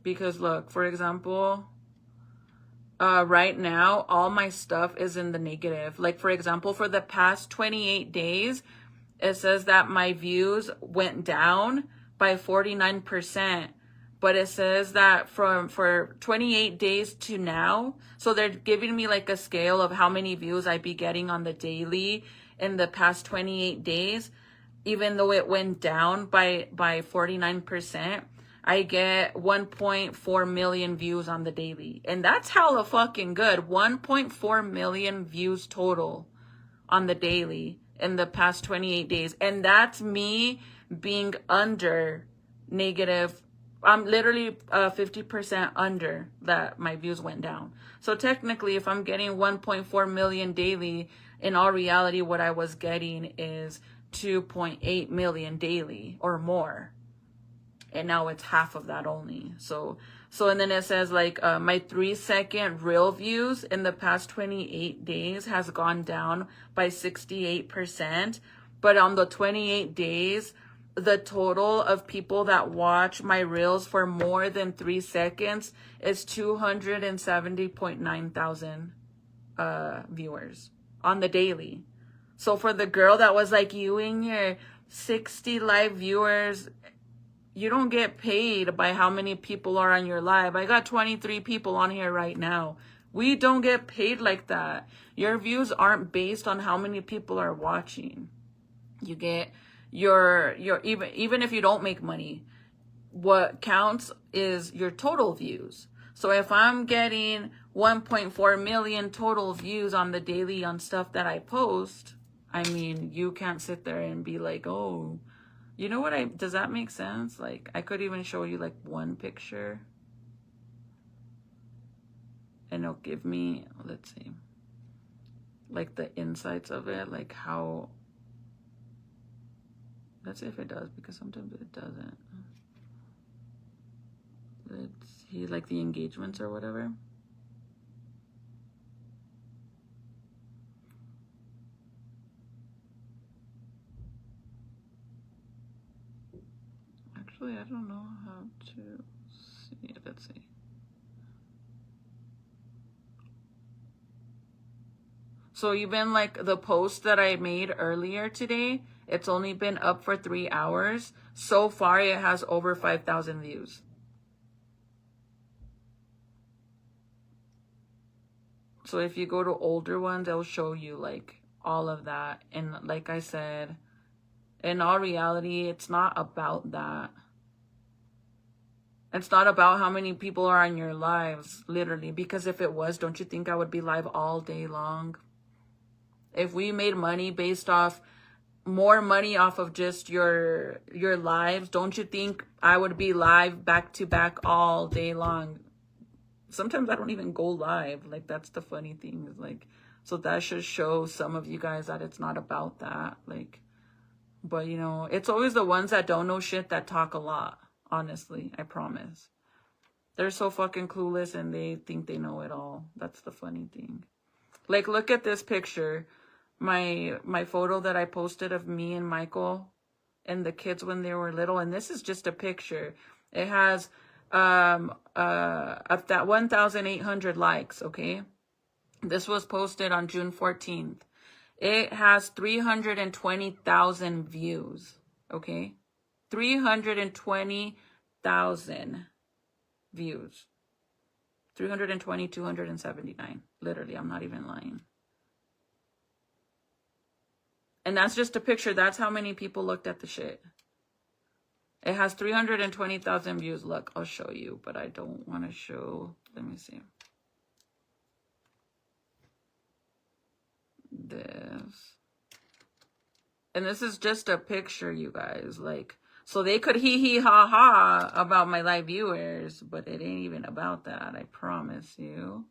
because look, for example, right now all my stuff is in the negative. Like, for example, for the past 28 days, it says that my views went down by 49%, but it says that for 28 days to now, so they're giving me like a scale of how many views I'd be getting on the daily in the past 28 days. Even though it went down by 49%, I get 1.4 million views on the daily. And that's hella fucking good. 1.4 million views total on the daily in the past 28 days. And that's me being under negative. I'm literally 50% under that my views went down. So technically, if I'm getting 1.4 million daily, in all reality, what I was getting is 2.8 million daily or more. And now it's half of that only. So and then it says like my 3-second reel views in the past 28 days has gone down by 68%. But on the 28 days, the total of people that watch my reels for more than 3 seconds is 270.9 thousand viewers on the daily. So for the girl that was like, you and your 60 live viewers, You don't get paid by how many people are on your live. I got 23 people on here right now. We don't get paid like that. Your views aren't based on how many people are watching. You get your even if you don't make money, what counts is your total views. So if I'm getting 1.4 million total views on the daily on stuff that I post, I mean, you can't sit there and be like, oh, you know what does that make sense? Like, I could even show you like one picture and it'll give me, let's see, like the insights of it, like how, let's see if it does, because sometimes it doesn't. Let's see, like the engagements or whatever. Actually, I don't know how to see. Let's see. So even like the post that I made earlier today, it's only been up for 3 hours. So far, it has over 5,000 views. So if you go to older ones, it'll show you like all of that. And like I said, in all reality, it's not about that. It's not about how many people are on your lives, literally. Because if it was, don't you think I would be live all day long? If we made money based off, more money off of just your lives, don't you think I would be live back to back all day long? Sometimes I don't even go live. Like, that's the funny thing, is like, so that should show some of you guys that it's not about that. Like, but you know, it's always the ones that don't know shit that talk a lot. Honestly, I promise. They're so fucking clueless and they think they know it all. That's the funny thing. Like, look at this picture. My photo that I posted of me and Michael and the kids when they were little. And this is just a picture. It has of that 1,800 likes, okay? This was posted on June 14th. It has 320,000 views, okay? 320,000 views. 279. Literally, I'm not even lying. And that's just a picture. That's how many people looked at the shit. It has 320,000 views. Look, I'll show you, but I don't want to show. Let me see. This. And this is just a picture, you guys. Like, so they could hee ha ha about my live viewers, but it ain't even about that, I promise you.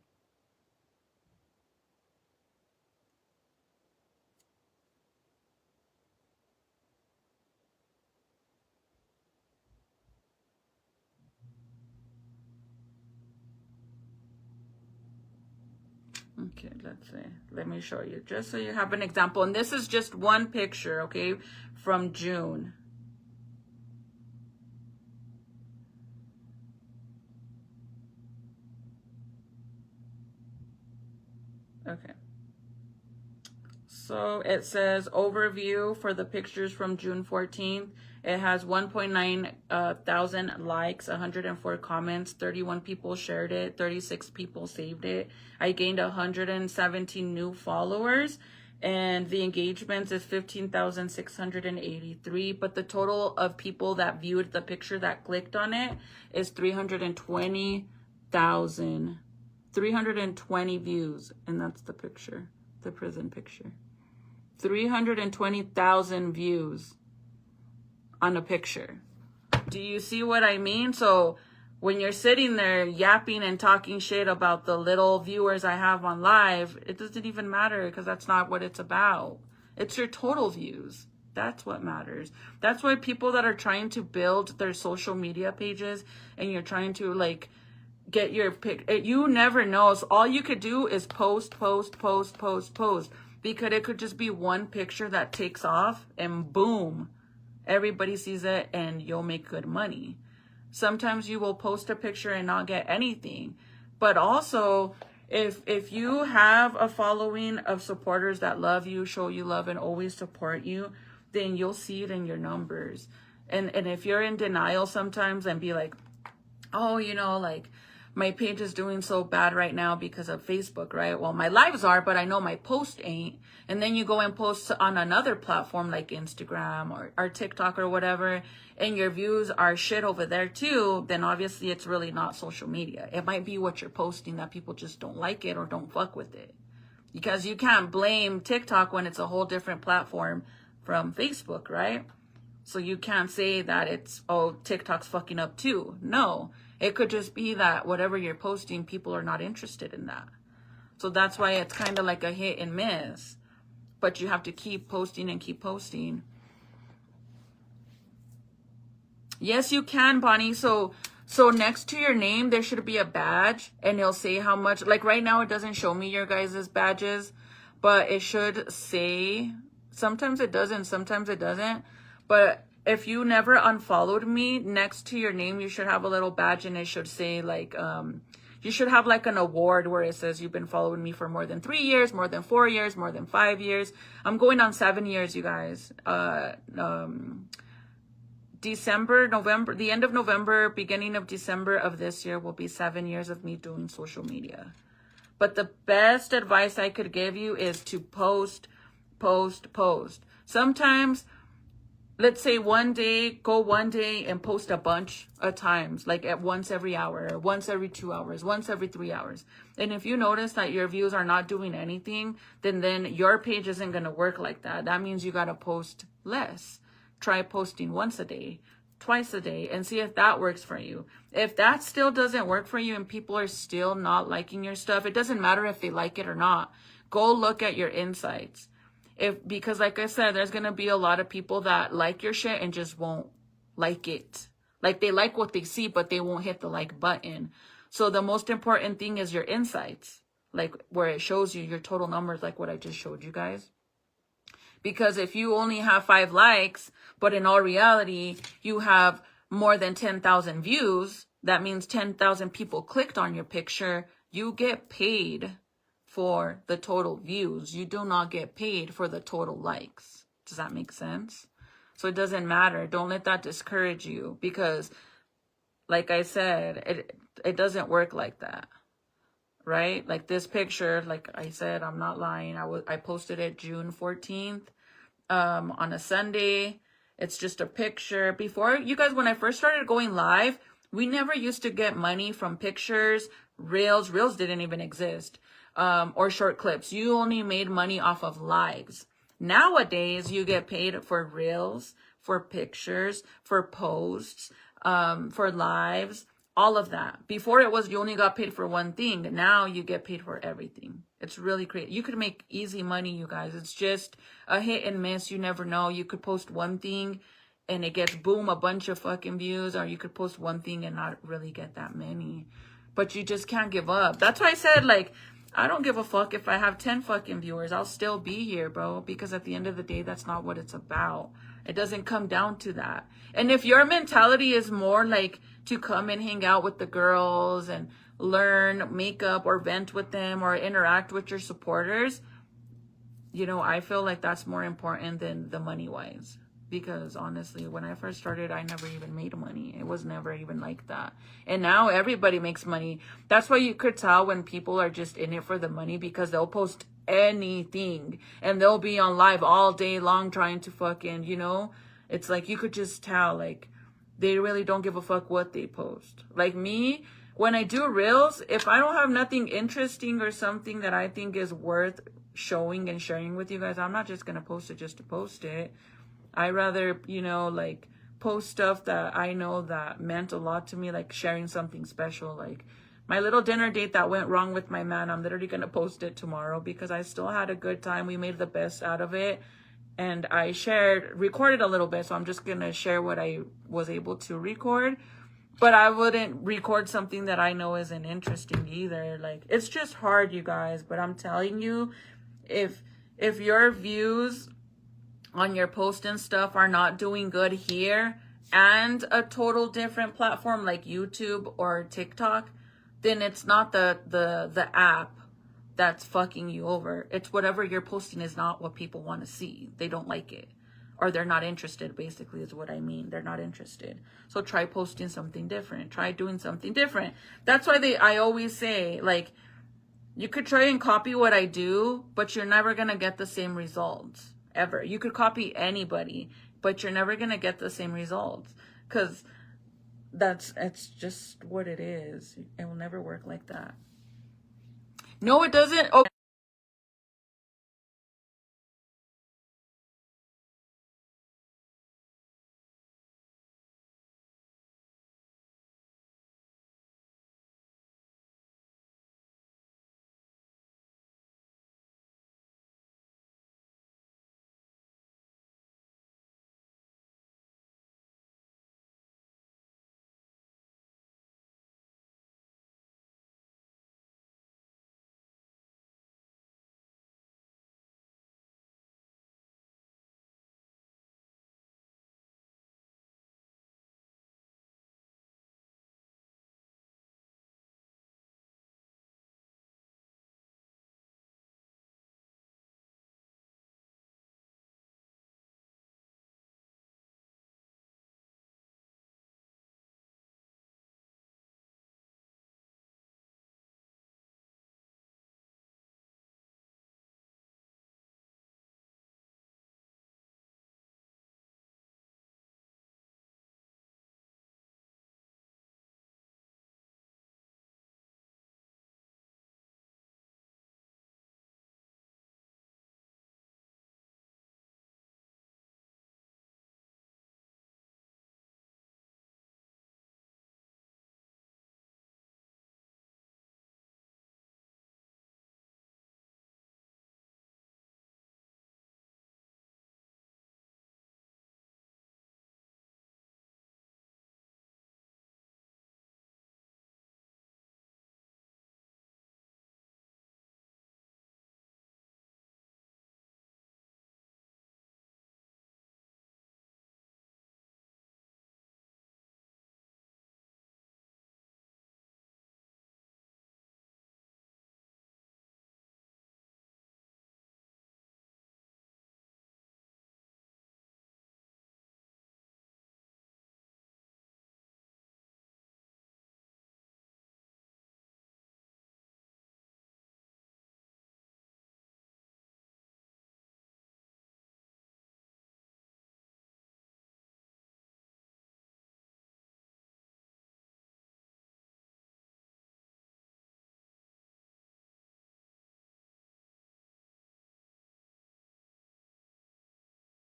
Okay, let's see. Let me show you, just so you have an example. And this is just one picture, okay, from June. Okay. So it says overview for the pictures from June 14th. It has 1.9 thousand likes, 104 comments, 31 people shared it, 36 people saved it. I gained 117 new followers, and the engagements is 15,683. But the total of people that viewed the picture, that clicked on it, is 320,000. 320 views, and that's the picture, the prison picture. 320,000 views on a picture. Do you see what I mean? So when you're sitting there yapping and talking shit about the little viewers I have on live, it doesn't even matter, because that's not what it's about. It's your total views. That's what matters. That's why people that are trying to build their social media pages, and you're trying to like get your pic, you never know. So all you could do is post, because it could just be one picture that takes off and boom, everybody sees it and you'll make good money. Sometimes you will post a picture and not get anything. But also, if you have a following of supporters that love you, show you love, and always support you, then you'll see it in your numbers. And if you're in denial sometimes and be like, oh, you know, like my page is doing so bad right now because of Facebook, right? Well, my lives are, but I know my post ain't. And then you go and post on another platform like Instagram or TikTok or whatever, and your views are shit over there too, then obviously it's really not social media. It might be what you're posting that people just don't like it or don't fuck with it. Because you can't blame TikTok when it's a whole different platform from Facebook, right? So you can't say that it's, oh, TikTok's fucking up too. No, it could just be that whatever you're posting, people are not interested in that. So that's why it's kind of like a hit and miss. But you have to keep posting and keep posting. Yes, you can, Bonnie. So next to your name, there should be a badge and it'll say how much. Like right now, it doesn't show me your guys' badges, but it should say, sometimes it doesn't, sometimes it doesn't. But if you never unfollowed me, next to your name, you should have a little badge and it should say like, you should have like an award where it says you've been following me for more than 3 years, more than 4 years, more than 5 years. I'm going on 7 years, you guys. December, November, the end of November, beginning of December of this year will be 7 years of me doing social media. But the best advice I could give you is to post, post, post. Sometimes, let's say go one day and post a bunch of times, like at once every hour, or once every 2 hours, once every 3 hours. And if you notice that your views are not doing anything, then your page isn't going to work like that. That means you got to post less. Try posting once a day, twice a day, and see if that works for you. If that still doesn't work for you and people are still not liking your stuff, it doesn't matter if they like it or not. Go look at your insights. Because like I said, there's going to be a lot of people that like your shit and just won't like it. Like they like what they see, but they won't hit the like button. So the most important thing is your insights, like where it shows you your total numbers, like what I just showed you guys. Because if you only have 5 likes, but in all reality, you have more than 10,000 views, that means 10,000 people clicked on your picture, you get paid for the total views. You do not get paid for the total likes. Does that make sense? So it doesn't matter. Don't let that discourage you because, like I said, it doesn't work like that, right? Like this picture, like I said, I'm not lying. I posted it June 14th on a Sunday. It's just a picture. Before, you guys, when I first started going live, we never used to get money from pictures, reels. Reels didn't even exist. Or short clips. You only made money off of lives. Nowadays, you get paid for reels, for pictures, for posts, for lives, all of that. Before it was you only got paid for one thing. Now you get paid for everything. It's really great. You could make easy money, you guys. It's just a hit and miss. You never know. You could post one thing and it gets boom, a bunch of fucking views, or you could post one thing and not really get that many. But you just can't give up. That's why I said, like, I don't give a fuck if I have 10 fucking viewers. I'll still be here, bro. Because at the end of the day, that's not what it's about. It doesn't come down to that. And if your mentality is more like to come and hang out with the girls and learn makeup or vent with them or interact with your supporters, you know, I feel like that's more important than the money-wise. Because honestly, when I first started, I never even made money. It was never even like that. And now everybody makes money. That's why you could tell when people are just in it for the money, because they'll post anything and they'll be on live all day long trying to fucking, you know, it's like you could just tell, like, they really don't give a fuck what they post. Like me, when I do reels, if I don't have nothing interesting or something that I think is worth showing and sharing with you guys, I'm not just going to post it just to post it. I rather, you know, like post stuff that I know that meant a lot to me, like sharing something special. Like my little dinner date that went wrong with my man, I'm literally going to post it tomorrow because I still had a good time. We made the best out of it. And I recorded a little bit. So I'm just going to share what I was able to record. But I wouldn't record something that I know isn't interesting either. Like, it's just hard, you guys. But I'm telling you, if your views on your post and stuff are not doing good here and a total different platform like YouTube or TikTok, then it's not the app that's fucking you over. It's whatever you're posting is not what people want to see. They don't like it. or they're not interested, basically is what I mean. They're not interested. So try posting something different. Try doing something different. That's why I always say, like, you could try and copy what I do, but you're never going to get the same results ever. You could copy anybody, but you're never going to get the same results, because it's just what it is. It will never work like that. No, it doesn't. Okay.